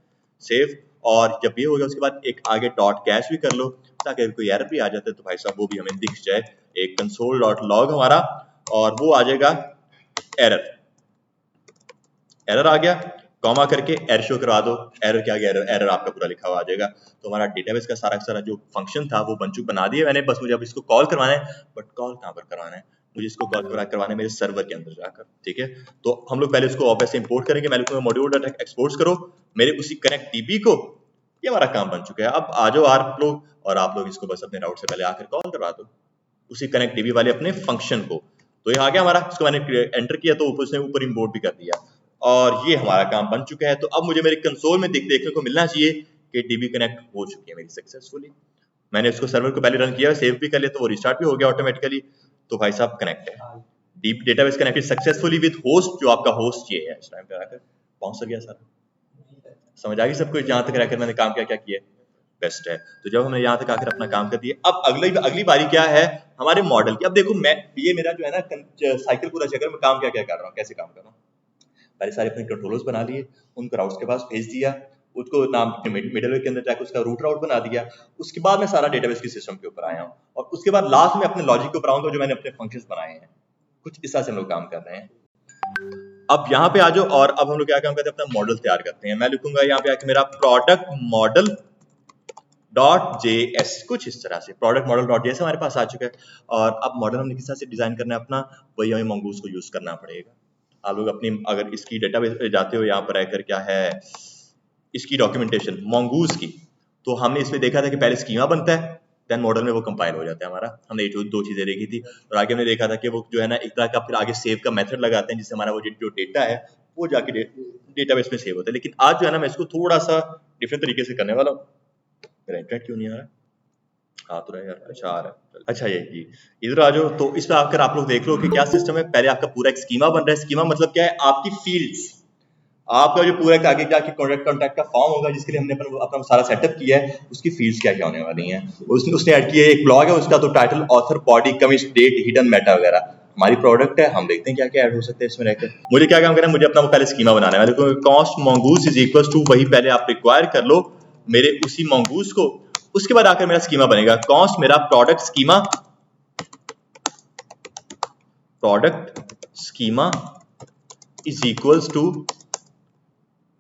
सेव। और जब ये हो गया उसके बाद एक आगे डॉट कैश भी कर लो, ताकि अगर कोई एरर भी आ जाता है तो भाई साहब वो भी हमें दिख जाए, एक कंसोल डॉट लॉग हमारा, और वो आ जाएगा एरर, एरर आ गया, कॉमा करके एरर शो करवा दो, एरर क्या गया, एरर आपका पूरा लिखा हुआ आ जाएगा। तो हमारा डेटाबेस का सारा जो फंक्शन था वो बना दिया मैंने, बस मुझे अब इसको कॉल करवाना है, बट कॉल कहाँ पर करवाना है, मुझे इसको कॉल करवाना है मेरे सर्वर के अंदर जाकर, ठीक है। तो हम लोग पहले इसको ऑफिस से इंपोर्ट करेंगे, मैं लिखूंगा मॉड्यूल डॉट एक्सपोर्ट करो मेरे उसी कनेक्ट डीबी को, ये हमारा काम बन चुका है। अब आ जाओ आप लोग, और आप लोग इसको बस अपने राउट से पहले आकर कॉल करवा दो उसी कनेक्ट डीबी वाले अपने फंक्शन को। तो ये आ गया हमारा, इसको मैंने एंटर किया तो उसने ऊपर इंपोर्ट भी कर दिया, और ये हमारा काम बन चुका है। तो अब मुझे मेरे कंसोल में देखने को मिलना चाहिए कि डीबी कनेक्ट हो चुकी है मेरी सक्सेसफुली। मैंने इसको सर्वर को पहले रन किया, सेव भी कर लिया, तो वो रिस्टार्ट भी हो गया ऑटोमेटिकली। तो भाई साहब कनेक्ट है, deep database connected successfully with host, जो आपका होस्ट ये है इस टाइम पे आकर पहुंच गया सारा। समझ आ गई सब कुछ, जहां तक रहकर मैंने काम क्या क्या किया, बेस्ट है। तो जब हमने यहाँ तक आकर अपना काम कर दिया, अब अगली बारी क्या है हमारे मॉडल की। अब देखो मैं ये मेरा जो है ना साइकिल पूरा चक्कर में काम क्या क्या कर रहा हूँ, कैसे काम कर रहा हूँ। पहले सारे अपने कंट्रोलर्स बना लिए, उनको राउट्स के पास भेज दिया, उसको नाम मिडलवेयर के अंदर जाकर उसका रूट राउट बना दिया। उसके बाद मैं सारा डेटाबेस के सिस्टम के ऊपर आया हूँ, और उसके बाद लास्ट में अपने लॉजिक के ऊपर आऊंगा जो मैंने अपने फंक्शंस बनाए हैं। कुछ इस तरह से हम लोग काम कर रहे हैं। अब यहाँ पे आ जाओ, और अब हम लोग क्या काम करते हैं, अपना मॉडल तैयार करते हैं। मैं लिखूंगा यहाँ पे आके मेरा प्रोडक्ट मॉडल डॉट जेएस, कुछ इस तरह से प्रोडक्ट मॉडल डॉट जेएस हमारे पास आ चुका है। और अब मॉडल हमने किस तरह से डिजाइन करना है अपना, वही हमें mongoose को यूज करना पड़ेगा। आप लोग अपनी अगर इसकी डेटाबेस पे जाते हो, यहाँ पर रहकर क्या है इसकी डॉक्यूमेंटेशन mongoose की, तो हमने इसमें देखा था कि पहले स्कीमा बनता है, देन मॉडल में वो कंपाइल हो जाता है हमारा। हमने ये दो चीजें देखी थी, और आगे हमने देखा था कि वो जो है ना एक तरह का फिर आगे सेव का मेथड लगाते हैं, जिससे हमारा वो जो डेटा है वो जाके डेटाबेस में सेव होता है। लेकिन आज जो है ना मैं इसको थोड़ा सा डिफरेंट तरीके से करने वाला हूँ। मेरा इंटरनेट क्यों नहीं आ रहा, हाँ तो यार, अच्छा आ रहा है, अच्छा ये जी इधर आ जाओ। तो इस पर आकर आप लोग देख लो कि क्या सिस्टम है। पहले आपका पूरा एक स्कीमा बन रहा है। स्कीमा मतलब क्या है, आपकी फील्ड्स, आपका जो पूरा आगे जाके कॉन्टैक्ट का फॉर्म होगा जिसके लिए हमने अपना सारा सेटअप किया है, उसकी फील्ड्स क्या क्या होने वाली हैं। उसने ऐड किया है एक ब्लॉग है उसका, तो title, author, body, commit, date, hidden meta वगैरह हमारी प्रोडक्ट है। हम देखते हैं क्या क्या ऐड हो सकते हैं इसमें रहकर। मुझे क्या काम करना है, मुझे अपना पहले स्कीमा बनाना है। देखो const mongoose is equal to, वही पहले आप रिक्वायर कर लो मेरे उसी mongoose को। उसके बाद आकर मेरा स्कीमा बनेगा, कॉस्ट मेरा product schema, product schema is equals to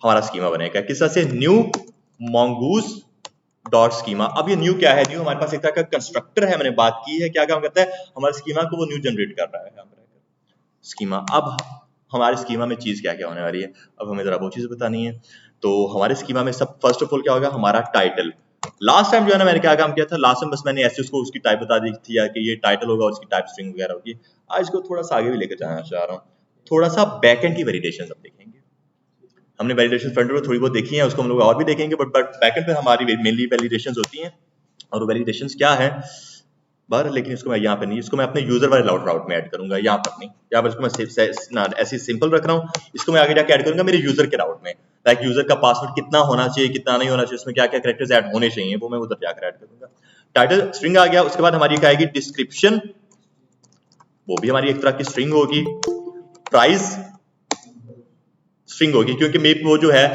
हमारा स्कीमा बनेगा किस तरह से, न्यू mongoose डॉट स्कीमा। अब ये न्यू क्या है, न्यू हमारे पास एक तरह का कंस्ट्रक्टर है, मैंने बात की है, क्या काम करता है हमारे स्कीमा को, वो न्यू जनरेट कर रहा है स्कीमा। अब हमारे स्कीमा में चीज क्या क्या होने वाली है, अब हमें जरा वो चीज बतानी है। तो हमारे स्कीमा में सब फर्स्ट ऑफ ऑल क्या होगा, हमारा टाइटल। लास्ट टाइम जो है ना मैंने क्या काम किया था, लास्ट टाइम बस मैंने ऐसे उसको उसकी टाइप बता दी थी कि ये टाइटल होगा, उसकी टाइप स्ट्रिंग वगैरह होगी। आज को थोड़ा सा आगे भी लेकर जाना चाह रहा हूँ, थोड़ा सा बैकएंड की वैलिडेशन अब देखेंगे। हमने वैलिडेशन फ्रंट एंड थोड़ी बहुत देखी है, उसको हम लोग और भी देखेंगे, बट बैकएंड पे हमारी मेनली वैलिडेशंस होती हैं। और वैलिडेशंस क्या है बार, लेकिन इसको मैं यहाँ पे नहीं, इसको मैं अपने यूजर वाले राउट में ऐड करूंगा, यहाँ पर नहीं। यहाँ पर इसको मैं ऐसे सिंपल रख रहा हूँ, इसको मैं आगे जाके ऐड करूंगा मेरे यूजर के राउट में। लाइक यूजर का पासवर्ड कितना होना चाहिए, कितना नहीं होना चाहिए, उसमें क्या क्या कैरेक्टर्स ऐड होने चाहिए, वो मैं उधर जाकर ऐड करूंगा। टाइटल स्ट्रिंग आ गया, उसके बाद हमारी क्या आएगी, डिस्क्रिप्शन वो भी हमारी एक तरह की स्ट्रिंग होगी। प्राइस स्ट्रिंग होगी, क्योंकि मेरे वो जो है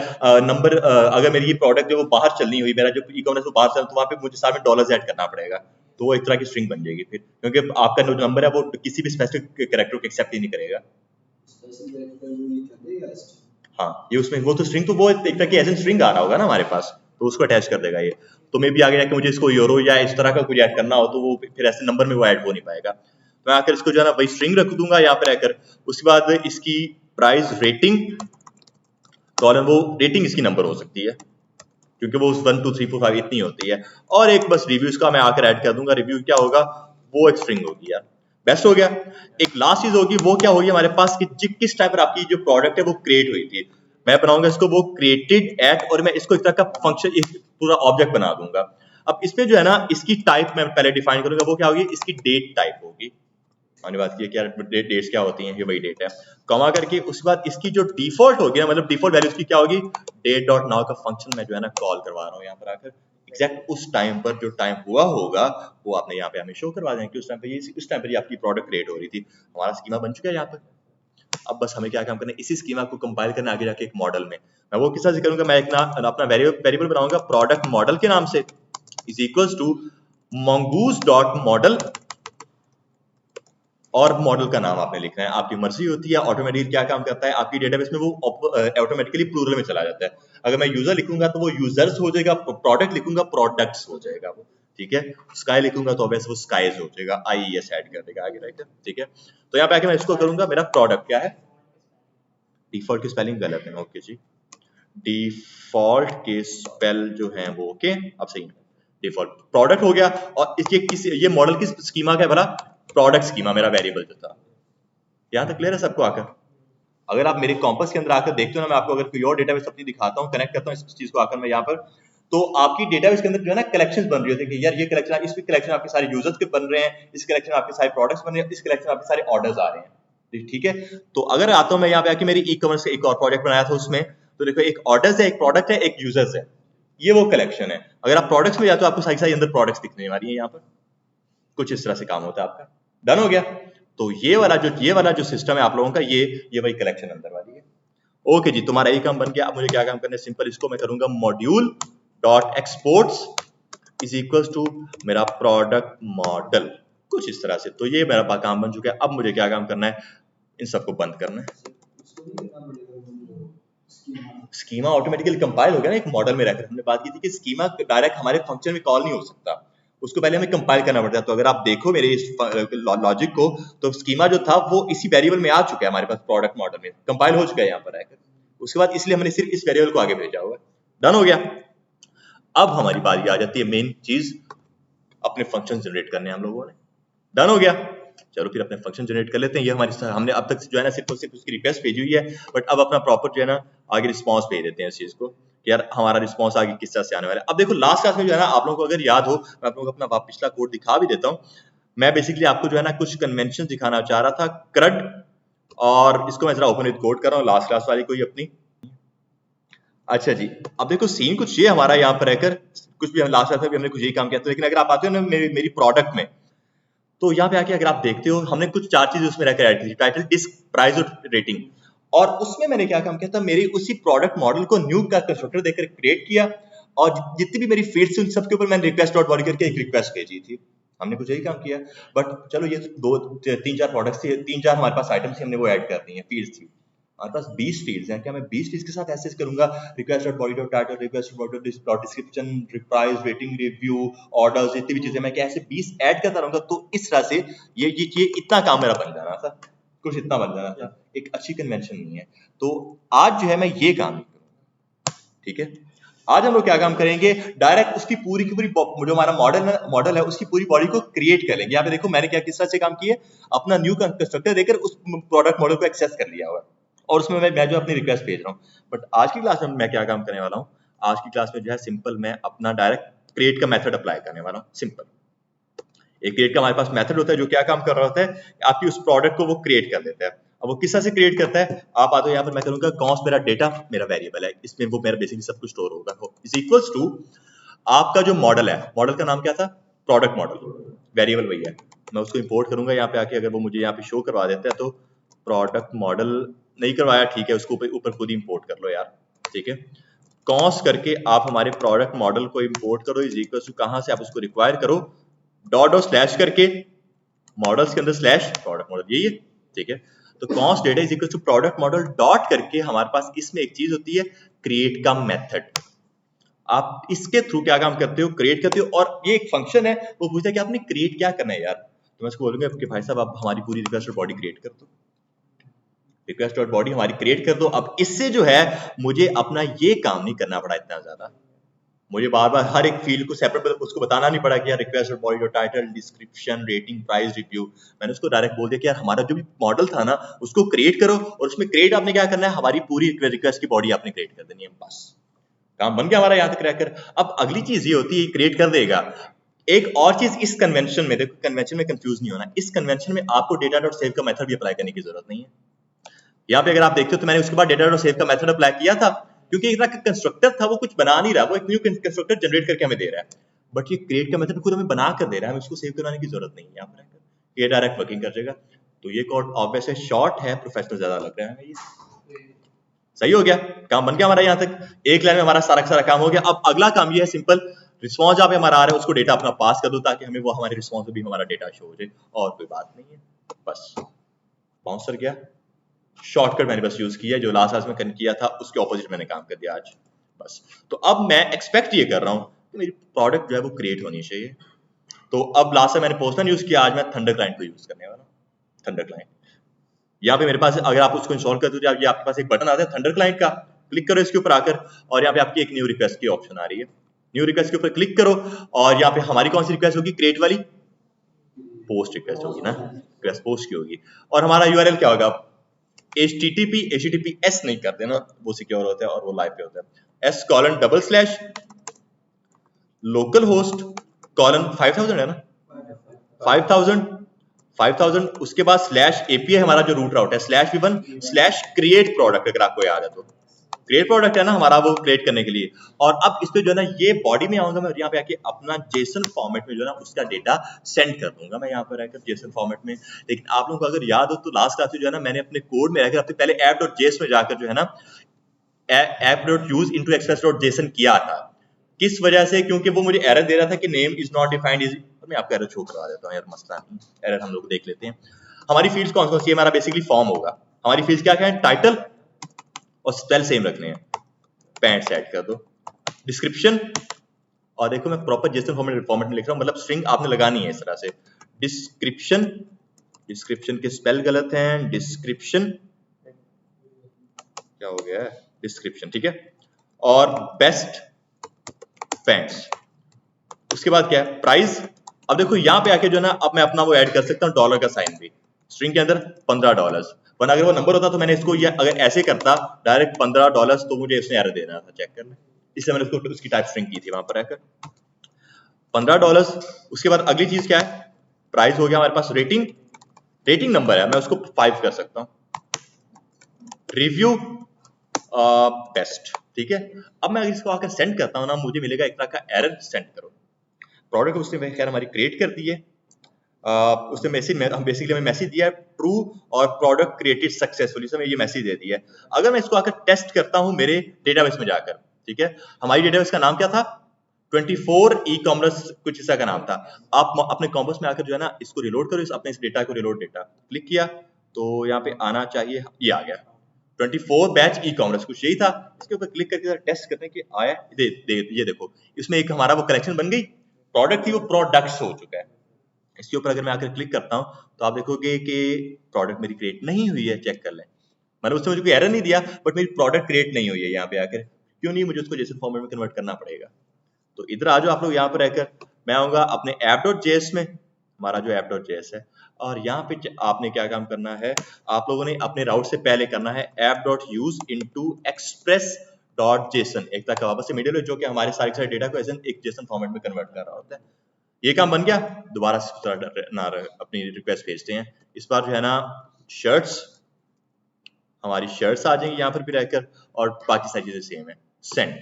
नंबर, अगर मेरी ये प्रोडक्ट जो वो बाहर चलनी हुई, मेरा जो ई कॉमर्स वो बाहर चल, तो वहाँ पे मुझे साथ में डॉलर्स ऐड करना पड़ेगा, तो वो एक तरह की स्ट्रिंग बन जाएगी फिर, क्योंकि आपका जो नंबर है वो किसी भी स्पेसिफिक कैरेक्टर को एक्सेप्ट ही नहीं करेगा। हाँ, ये उसमें वो तो स्ट्रिंग, तो वो एक तरह की एज एन स्ट्रिंग आ रहा होगा ना हमारे पास, तो उसको अटैच कर देगा ये। तो मे भी आगे जाके मुझे इसको यूरो या इस तरह का कुछ ऐड करना हो, तो वो फिर ऐसे नंबर में वो ऐड हो नहीं पाएगा। मैं आकर इसको जो है ना वही स्ट्रिंग रख दूंगा यहाँ पर आकर। उसके बाद इसकी प्राइस रेटिंग कॉलम, वो रेटिंग इसकी नंबर हो सकती है, क्योंकि वो 1 2 3 4 5 इतनी होती है। और एक बस रिव्यूज का मैं आकर ऐड कर दूंगा। रिव्यू क्या होगा, वो एक स्ट्रिंग होगी यार, बेस्ट हो गया। एक लास्ट चीज होगी, वो क्या होगी हमारे पास कि किस टाइप पर आपकी जो प्रोडक्ट है वो क्रिएट हुई थी। मैं बनाऊंगा इसको वो क्रिएटेड एट, और मैं इसको एक तरह का फंक्शन, पूरा ऑब्जेक्ट बना दूंगा। अब इसमें जो है ना इसकी टाइप मैं पहले डिफाइन करूंगा, वो क्या होगी, इसकी डेट टाइप होगी। हमने बात की है कि यार डेट्स क्या होती हैं, ये वही डेट है, कॉमा करके। उसके बाद इसकी जो डिफॉल्ट होगी ना, मतलब डिफॉल्ट वैल्यू इसकी क्या होगी, डेट डॉट नाउ का फंक्शन मैं जो है ना कॉल करवा रहा हूँ यहाँ पर आकर। एग्जैक्ट उस टाइम पर जो टाइम हुआ होगा वो आपने यहाँ पे हमें शो करवा दें कि उस टाइम पे उस टाइम पर आपकी प्रोडक्ट क्रिएट हो रही थी। हमारा स्कीमा बन चुका है यहाँ पर। अब बस हमें क्या काम करना है, इसी स्कीमा को कंपाइल करना आगे जाके एक मॉडल में। मैं वो किस तरह से करूंगा, मैं एक ना अपना वेरिएबल बनाऊंगा प्रोडक्ट मॉडल के नाम से, is equals to mongoose dot model, और मॉडल का नाम आपने लिखना है, आपकी मर्जी होती है। ऑटोमेटिकली क्या काम करता है आपकी डेटाबेस में, वो ऑटोमेटिकली प्लूरल में चला जाता है। अगर मैं यूजर लिखूंगा तो वो यूजर्स हो जाएगा, प्रोडक्ट लिखूंगा प्रोडक्ट्स हो जाएगा वो, ठीक है। स्काई लिखूंगा तो ऑब्वियसली वो स्काईज हो जाएगा, आईईएस ऐड कर देगा आगे जाकर, ठीक है। तो यहाँ पे आके मैं इसको करूंगा, मेरा प्रोडक्ट क्या है, डिफॉल्ट की स्पेलिंग गलत है, ओके जी, डिफॉल्ट के स्पेल जो है वो ओके, अब सही है। डिफॉल्ट प्रोडक्ट हो गया, और इसके किस, ये मॉडल की स्कीमा क्या भला, प्रोडक्ट स्कीमा मेरा वेरिएबल जो था। यहाँ तक क्लियर है सबको आकर। अगर आप मेरे कॉम्पस के अंदर आकर देखते हो ना, मैं आपको अगर कोई और डेटाबेस अपनी दिखाता हूँ, कनेक्ट करता हूँ इस चीज को आकर मैं यहाँ पर, तो आपकी डेटाबेस के अंदर जो है ना कलेक्शंस बन रही होती है कि यार ये कलेक्शन, इस कलेक्शन आपके सारे यूजर्स के बन रहे हैं, इस कलेक्शन आपके सारे प्रोडक्ट्स बन रहे हैं, इस कलेक्शन आपके सारे ऑर्डर्स आ रहे हैं, ठीक है। तो अगर आता हूँ मैं यहाँ पे आके, मेरी ई कॉमर्स का एक और प्रोजेक्ट बनाया था उसमें, तो देखो एक ऑर्डर्स है, एक प्रोडक्ट है, एक यूजर्स है, ये वो कलेक्शन है। अगर आप प्रोडक्ट्स में जाते हो आपको सारी सारी अंदर प्रोडक्ट्स दिखने वाली है यहाँ पर। कुछ इस तरह से काम होता है आपका। डन हो गया। तो ये वाला जो सिस्टम है आप लोगों का, ये वही कलेक्शन अंदर वाली है। ओके जी, तुम्हारा ये काम बन गया। अब मुझे क्या काम करना है, सिंपल इसको मैं करूंगा module dot exports is equal to मेरा प्रोडक्ट मॉडल, कुछ इस तरह से। तो ये मेरा काम बन चुका है। अब मुझे क्या काम करना है, इन सबको बंद करना है। स्कीमा ऑटोमेटिकली कंपाइल हो गया ना एक मॉडल में रहकर। हमने बात की थी कि स्कीमा डायरेक्ट हमारे फंक्शन में कॉल नहीं हो सकता, उसको पहले हमें कंपाइल करना पड़ता है। तो अगर आप देखो मेरे इस लॉजिक को, तो स्कीमा जो था वो इसी वेरिएबल में आ चुका है हमारे पास, प्रोडक्ट मॉडल में कंपाइल हो चुका है यहाँ पर आकर। उसके बाद इसलिए हमने सिर्फ इस वेरिएबल को आगे भेजा हुआ है। डन हो गया। अब हमारी बारी आ जाती है मेन चीज, अपने फंक्शन जनरेट करने हम लोगों ने। डन हो गया। चलो फिर अपने फंक्शन जनरेट कर लेते हैं। ये हमारी, हमने अब तक जो है ना सिर्फ और सिर्फ उसकी रिक्वेस्ट भेजी हुई है, बट अब अपना प्रॉपर जो है ना आगे रिस्पॉन्स भेज देते हैं इस चीज को कि यार हमारा रिस्पॉन्स आगे किस तरह से आने वाला है। अब देखो लास्ट क्लास में जो है ना, आप लोगों को अगर याद हो, मैं आप लोगों को अपना पिछला कोड दिखा भी देता हूँ। मैं बेसिकली आपको जो है ना कुछ कन्वेंशन दिखाना चाह रहा था, क्रड, और इसको मैं जरा ओपन विद कोड कर रहा हूँ, लास्ट क्लास वाली कोई अपनी। अच्छा जी, अब देखो सीन कुछ ये हमारा यहाँ पर रहकर, कुछ भी हम लास्ट क्लास में भी हमने कुछ यही काम किया था, लेकिन अगर आप आते हो ना मेरी प्रोडक्ट में, तो यहाँ पे आके अगर आप देखते हो हमने कुछ 4 चीजें उसमें रखकर ऐड की थी, टाइटल, डिस्क, प्राइस और रेटिंग। और उसमें मैंने क्या काम किया था, मेरी उसी प्रोडक्ट मॉडल को न्यू का कंस्ट्रक्टर देकर क्रिएट किया, और जितनी भी मेरी फील्ड्स थी उन सबके ऊपर मैंने रिक्वेस्ट डॉट बॉडी करके एक रिक्वेस्ट भेजी थी। हमने कुछ यही काम किया। बट चलो ये 3-4 प्रोडक्ट्स थे, 3-4 हमारे पास आइटम्स थी, हमने वो ऐड कर दी है, फील्ड्स थी हमारे पास 20 फील्ड्स हैं। क्या मैं 20 फील्ड्स के साथ ऐसे करूंगा, request dot body dot title, request dot description, price, rating, review, orders, जितनी भी चीजें मैं क्या ऐसे 20 ऐड करता रहूंगा। तो इस तरह से ये इतना काम मेरा बन जाना था, कुछ इतना बन जाना था। एक अच्छी कन्वेंशन नहीं है। तो आज जो है मैं ये काम नहीं करूंगा, ठीक है। आज हम लोग क्या काम करेंगे, डायरेक्ट उसकी पूरी की पूरी जो हमारा मॉडल है उसकी पूरी बॉडी को क्रिएट कर लेंगे। यहाँ पे देखो मैंने क्या किस तरह से काम किया, अपना न्यू कंस्ट्रक्टर देकर उस प्रोडक्ट मॉडल को एक्सेस कर लिया हुआ है, और उसमें मैं जो अपनी रिक्वेस्ट भेज रहा हूँ। बट आज की क्लास में मैं क्या काम करने वाला हूँ, आज की क्लास में जो है सिंपल मैं अपना डायरेक्ट क्रिएट का मेथड अप्लाई करने वाला हूँ। सिंपल एक क्रिएट का हमारे पास मेथड होता है जो क्या काम कर रहा होता है, आपकी उस प्रोडक्ट को वो क्रिएट कर देता है। अब वो किस तरह से क्रिएट करता है, आप आते हो यहाँ पर, मैं करूंगा कॉन्स, मेरा डेटा मेरा वेरिएबल है, इसमें वो मेरा बेसिकली सब कुछ स्टोर होगा, इज इक्वल्स टू आपका जो मॉडल है, मॉडल का नाम क्या था, प्रोडक्ट मॉडल, वेरिएबल वही है, मैं उसको इंपोर्ट करूंगा यहाँ पे आके, अगर वो मुझे यहाँ पे शो करवा देता है तो प्रोडक्ट मॉडल नहीं करवाया, ठीक है, उसको ऊपर खुद ही इंपोर्ट कर लो यार, ठीक है। कॉस करके आप हमारे प्रोडक्ट मॉडल को इंपोर्ट करो, इज इक्वल टू कहां से आप उसको रिक्वायर करो, डॉट और स्लैश करके मॉडल्स के अंदर स्लैश प्रोडक्ट मॉडल, यही है, ठीक है। तो const data is equal to product model dot करके हमारे पास इसमें एक चीज होती है क्रिएट का मेथड। आप इसके थ्रू क्या काम करते हो, क्रिएट करते हो, और ये एक फंक्शन है, वो पूछता है कि आपने क्रिएट क्या करना है यार, तो मैं उसको बोलूंगा कि भाई साहब आप हमारी पूरी रिक्वेस्ट और बॉडी क्रिएट कर दो, रिक्वेस्ट डॉट बॉडी हमारी क्रिएट कर दो। अब इससे जो है मुझे अपना ये काम नहीं करना पड़ा इतना ज्यादा, मुझे बार बार हर एक फील्ड को सेपरेट उसको बताना नहीं पड़ा कि यार request dot body dot title, description, rating, price, review. मैंने उसको डायरेक्ट बोल दिया कि यार हमारा जो भी मॉडल था ना उसको क्रिएट करो, और उसमें क्रिएट आपने क्या करना है, हमारी पूरी रिक्वेस्ट की बॉडी आपने क्रिएट कर देनी है, बस काम बन गया हमारा यहाँ तक रहकर। अब अगली चीज ये होती है क्रिएट कर देगा, एक और चीज इस कन्वेंशन में, देखो कन्वेंशन में कंफ्यूज नहीं होना, इस कन्वेंशन में आपको डेटा डॉट सेव का मेथड भी अप्लाई करने की जरूरत नहीं है। यहाँ पे अगर आप देखते हो तो मैंने उसके बाद डेटा डॉट सेव का मेथड अप्लाई किया था, क्योंकि एक तरह का कंस्ट्रक्टर था, वो कुछ बना नहीं रहा, वो एक न्यू कंस्ट्रक्टर जनरेट करके हमें दे रहा है, बट ये क्रिएट का मेथड खुद हमें बना कर दे रहा है, हमें उसको सेव करवाने की जरूरत नहीं है, यहाँ पर ये डायरेक्ट वर्किंग कर जाएगा। तो ये कोड ऑब्वियस है, शॉर्ट है, प्रोफेशनल ज्यादा लग रहा है, ये सही हो गया, काम बन गया हमारा, यहाँ तक एक लाइन में हमारा सारा काम हो गया। अब अगला काम ये है सिंपल, रिस्पॉन्स जहाँ पे हमारा आ रहा है उसको डेटा अपना पास कर दो, ताकि हमें वो हमारे रिस्पॉन्स में भी हमारा डेटा शो हो जाए, और कोई बात नहीं है, बस बाउंसर गया। शॉर्टकट मैंने बस यूज किया, जो लास्ट क्लास में किया था उसके ऑपोजिट मैंने काम कर दिया आज, बस। तो अब मैं एक्सपेक्ट ये कर रहा हूँ कि मेरी प्रोडक्ट जो है वो क्रिएट होनी चाहिए। तो अब लास्ट में मैंने पोस्टमैन यूज किया, आज मैं थंडर क्लाइंट को यूज करने वाला हूँ, थंडर क्लाइंट। यहाँ पे मेरे पास, अगर आप उसको इंस्टॉल करते हो तो ये आपके पास एक बटन आता है थंडर क्लाइंट का, क्लिक करो इसके ऊपर आकर, और यहाँ पे आपकी एक न्यू रिक्वेस्ट की ऑप्शन आ रही है, न्यू रिक्वेस्ट के ऊपर क्लिक करो, और यहाँ पे हमारी कौन सी रिक्वेस्ट होगी, क्रिएट वाली पोस्ट रिक्वेस्ट होगी ना, रिक्वेस्ट पोस्ट की होगी, और हमारा यूआरएल क्या होगा, HTTPS नहीं कर देना, वो सिक्योर होता है और वो लाइव पे होता है, S:// लोकल होस्ट कॉलन 5000 है ना, 5000, उसके बाद /API हमारा जो रूट राउट है, /v1/create प्रोडक्ट, अगर आपको याद है तो क्रिएट प्रोडक्ट है ना हमारा, वो क्रिएट करने के लिए। और अब इस पे जो है ना, ये बॉडी में आऊंगा मैं, यहाँ पे आके अपना जेसन फॉर्मेट में जो है ना उसका डेटा सेंड कर दूंगा मैं यहाँ पर रहकर जेसन फॉर्मेट में। लेकिन आप लोगों को अगर याद हो तो लास्ट क्लास में जो है ना, मैंने अपने कोड में रहकर अपने पहले app.js में जाकर जो है ना app.use_express.json किया था। किस वजह से, क्योंकि वो मुझे एरर दे रहा था कि name is not defined is, मैं आपको एरर शो करवा देता हूँ यार, मसला नहीं, एरर हम लोग देख लेते हैं। हमारी फील्ड्स कौन कौन सी है, हमारा बेसिकली फॉर्म होगा, हमारी फील्ड्स क्या क्या है, टाइटल और स्पेल सेम रखने हैं, पैंट सेट कर दो, डिस्क्रिप्शन, और देखो मैं प्रॉपर जेसन फॉर्मेट में लिख रहा हूँ, मतलब स्ट्रिंग आपने लगानी है इस तरह से, डिस्क्रिप्शन, डिस्क्रिप्शन के स्पेल गलत हैं, डिस्क्रिप्शन क्या हो गया है, डिस्क्रिप्शन, ठीक है, और बेस्ट पैंट्स। उसके बाद क्या है, प्राइस। अब देखो यहाँ पे आके जो है ना, अब मैं अपना वो ऐड कर सकता हूँ डॉलर का साइन भी स्ट्रिंग के अंदर, $15, वरना अगर वो नंबर होता तो मैंने इसको ये अगर ऐसे करता डायरेक्ट $15, तो मुझे इसने एरर दे रहा था, चेक कर ले, इसलिए मैंने उसको उसकी टाइप स्ट्रिंग की थी वहां पर रहकर $15। उसके बाद अगली चीज क्या है, प्राइस हो गया हमारे पास, रेटिंग, रेटिंग नंबर है, मैं उसको 5 कर सकता हूँ, रिव्यू बेस्ट, ठीक है। अब मैं इसको आकर सेंड करता हूँ ना, मुझे मिलेगा एक तरह का एरर, सेंड करो प्रोडक्ट, उसने खैर हमारी क्रिएट कर दी है, उसने मैसेज, हम बेसिकली हमें मैसेज दिया है ट्रू, और प्रोडक्ट क्रिएटेड सक्सेसफुली, हमें ये मैसेज दे दिया है। अगर मैं इसको आकर टेस्ट करता हूं मेरे डेटाबेस में जाकर, ठीक है, हमारी डेटाबेस का नाम क्या था, 24 ई-कॉमर्स कुछ ऐसा का नाम था। आप अपने कॉमर्स में आकर जो है ना इसको रिलोड करो, अपने इस डेटा को रिलोड, डेटा क्लिक किया तो यहाँ पे आना चाहिए, ये आ गया 24 बैच ई-कॉमर्स, कुछ यही था। इसके ऊपर क्लिक करके टेस्ट करते हैं कि आया, ये देखो इसमें एक हमारा वो कलेक्शन बन गई, प्रोडक्ट थी वो प्रोडक्ट्स हो चुका है। इसके ऊपर अगर मैं आकर क्लिक करता हूं तो आप देखोगे कि प्रोडक्ट मेरी क्रिएट नहीं हुई है, चेक कर लें, मैंने उससे मुझे कोई एरर नहीं दिया, बट मेरी प्रोडक्ट क्रिएट नहीं हुई है यहाँ पे आकर, क्यों नहीं, मुझे उसको जेसन फॉर्मेट में कन्वर्ट करना पड़ेगा। तो इधर आ जाओ आप लोग यहाँ पर रहकर, मैं आऊंगा अपने app.js में, हमारा जो app.js है, और यहाँ पे आपने क्या काम करना है, आप लोगों ने अपने राउट से पहले करना है app.use_express.json, एक तरह का वापस से मिडिल है जो कि हमारे सारे डेटा को एक जेसन फॉर्मेट में कन्वर्ट कर रहा होता है। ये काम बन गया, दोबारा ना अपनी रिक्वेस्ट भेजते हैं, इस बार जो है ना शर्ट्स, हमारी शर्ट्स आ जाएंगी यहाँ पर भी रहकर, और बाकी सारी चीजें सेम है, सेंड,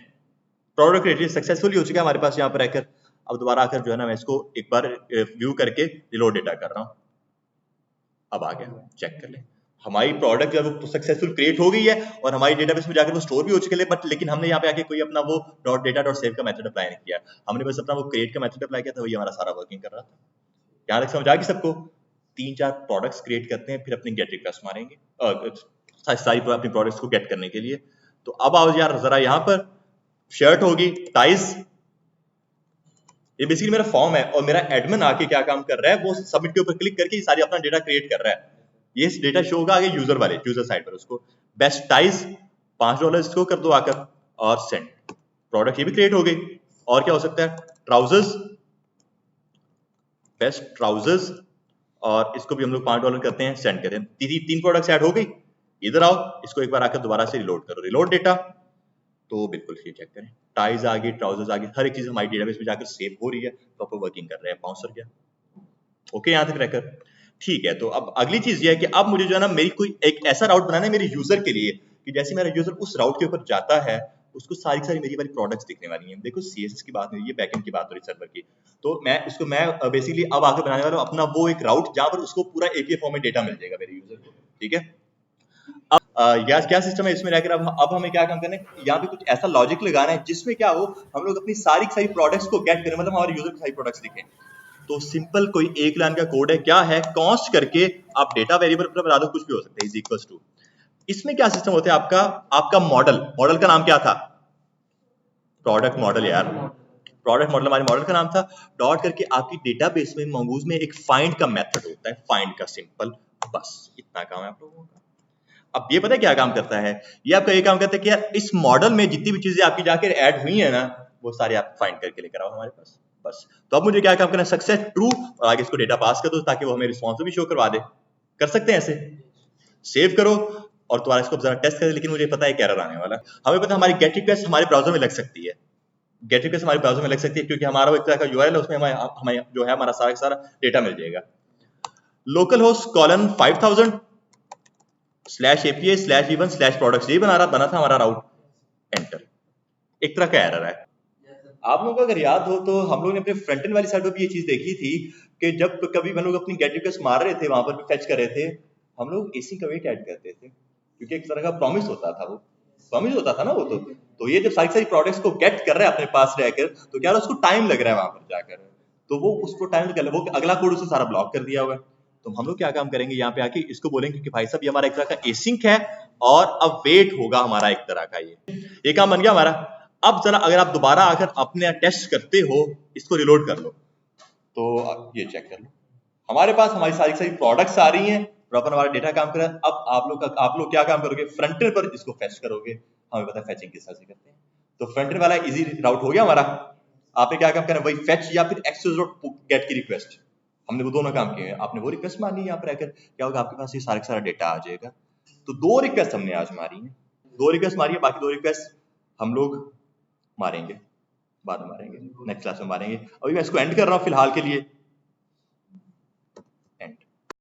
प्रोडक्ट क्रिएटेड सक्सेसफुली हो चुका है हमारे पास यहाँ पर रहकर। अब दोबारा आकर जो है ना मैं इसको एक बार व्यू करके रिलोड डेटा कर रहा हूँ। अब आ गया, चेक कर ले हमारी प्रोडक्ट जो है वो सक्सेसफुल क्रिएट हो गई है और हमारी डेटाबेस में जाकर वो स्टोर भी हो चुके हैं, बट लेकिन हमने यहाँ पे आके कोई अपना वो डॉट डेटा डॉट सेव का मेथड अप्लाई नहीं किया, हमने बस अपना वो क्रिएट का मेथड अप्लाई किया था, वही हमारा सारा वर्किंग कर रहा था। यहाँ तक समझ आ गई सबको? 3-4 प्रोडक्ट्स क्रिएट करते हैं, फिर अपनी गेट रिक्वेस्ट मारेंगे सारी अपनी प्रोडक्ट्स को गेट करने के लिए। तो अब आओ यार जरा यहाँ पर, शर्ट होगी, टाइज, ये बेसिकली मेरा फॉर्म है और मेरा एडमिन आके क्या काम कर रहा है, वो सबमिट के ऊपर क्लिक करके सारी अपना डेटा क्रिएट कर रहा है। ये डेटा शो होगा आगे यूजर वाले, यूजर साइड पर, उसको बेस्ट टाइज $5 इसको कर दो आकर और सेंड, प्रोडक्ट ये भी क्रिएट हो गई। और क्या हो सकता है, ट्राउजर्स, बेस्ट ट्राउजर्स, और इसको भी हम लोग $5 करते हैं, सेंड करते हैं। तीन प्रोडक्ट्स ऐड हो गई। इधर आओ, इसको एक बार आकर दोबारा से रिलोड करो, रिलोड डेटा, तो बिल्कुल ये चेक करें, टाइज आ गई, ट्राउजर्स आ गई, हर एक चीज हमारी डेटाबेस में जाकर सेव हो रही है, प्रॉपर वर्किंग कर रहे हैं। बाउंसर क्या, ओके यहाँ तक रहकर ठीक है। तो अब अगली चीज ये है कि अब मुझे जो है ना मेरी कोई एक ऐसा राउट बनाना है मेरे यूजर के लिए कि जैसे मेरा यूजर उस राउट के ऊपर जाता है उसको सारी मेरी वाली प्रोडक्ट्स दिखने वाली हैं। देखो CSS की बात नहीं, ये बैकएंड की बात हो रही है सर्वर की। तो मैं बेसिकली अब आकर बनाने वाला हूँ अपना वो एक राउट जहां पर उसको पूरा API फॉर्म में डेटा मिल जाएगा मेरे यूजर को, ठीक है। अब क्या सिस्टम है इसमें रहकर, अब हमें क्या काम करना है, यहाँ पे कुछ ऐसा लॉजिक लगाना है जिसमें क्या हो, हम लोग अपनी सारी प्रोडक्ट्स को गेट करें, मतलब हमारे यूजर की सारी प्रोडक्ट्स दिखें। तो सिंपल कोई एक लाइन का कोड है, क्या है, कॉन्स्ट करके आप डेटा वेरिएबल पर बता दो, कुछ भी हो सकता है, इज इक्वल्स टू। इसमें क्या सिस्टम होता है आपका मॉडल का नाम क्या था, प्रोडक्ट मॉडल यार, प्रोडक्ट मॉडल हमारे मॉडल का नाम था। डॉट करके आपकी डेटाबेस में मंगूज में एक फाइंड का मेथड होता है, फाइंड का सिंपल, बस इतना काम है आप लोगों का। अब ये पता है क्या काम करता है, ये आपका ये काम करता है कि यार इस मॉडल में जितनी भी चीजें आपकी जाकर ऐड हुई है ना वो सारी आप फाइंड करके लेकर आओ हमारे पास, बस। तो अब मुझे क्या काम करना है, सक्सेस ट्रू, और आगे इसको डेटा पास कर दो ताकि वो हमें रिस्पॉन्स भी शो करवा दे। कर सकते हैं ऐसे, सेव करो और तुम्हारा इसको जरा टेस्ट करें। लेकिन मुझे पता है एरर आने वाला, हमें पता है हमारी गेट रिक्वेस्ट हमारे ब्राउजर में लग सकती है, गेट रिक्वेस्ट हमारे ब्राउजर में लग सकती है क्योंकि हमारा एक तरह का URL है, उसमें हमें जो है हमारा सारा डेटा मिल जाएगा। लोकल होस्ट कॉलन 5000 /API/v1/products, यही बना था हमारा राउट, एंटर। एक तरह का एरर है। आप लोगों को अगर याद हो तो हम लोग ने अपने फ्रंट एंड वाली साइड पर भी ये चीज देखी थी कि जब कभी हम लोग अपनी गेट रिक्वेस्ट मार रहे थे, वहां पर भी फेच कर रहे थे, हम लोग एसी का वेट ऐड करते थे क्योंकि एक तरह का प्रॉमिस होता था, वो प्रॉमिस होता था ना वो। तो ये जब सारी प्रोडक्ट्स को गेट कर रहे हैं अपने पास रहकर, तो क्या उसको टाइम लग रहा है वहां पर जाकर, तो वो उसको टाइम कर, वो अगला कोड उसे सारा ब्लॉक कर दिया हुआ है। तो हम लोग क्या काम करेंगे, यहाँ पे आके इसको बोलेंगे कि भाई साहब ये हमारा एक तरह का एसिंक है और अब वेट होगा हमारा एक तरह का, ये काम बन गया हमारा। अब जरा अगर आप दोबारा आकर अपने टेस्ट करते हो, इसको रिलोड कर लो, तो ये चेक कर लो हमारे पास हमारी सारी प्रोडक्ट्स आ रही हैं, प्रॉपर हमारा डेटा काम कर रहा है। अब आप लोग क्या काम करोगे, फ्रंट एंड पर इसको फेच करोगे। हमें पता है फेचिंग किस तरह से करते हैं, तो फ्रंट एंड वाला इजी राउट हो गया हमारा। आपने क्या काम करना है, वही फेच या फिर एक्सेस.गेट की रिक्वेस्ट, हमने वो दोनों काम किए हैं। आपने वो रिक्वेस्ट मारनी है, यहाँ पर आकर क्या होगा, आपके पास ये सारा डेटा आ जाएगा। तो 2 रिक्वेस्ट हमने आज मारी है, 2 रिक्वेस्ट मारी है, बाकी 2 रिक्वेस्ट हम लोग मारेंगे, बाद में मारेंगे, नेक्स्ट क्लास में मारेंगे। अभी मैं इसको एंड कर रहा हूँ फिलहाल के लिए।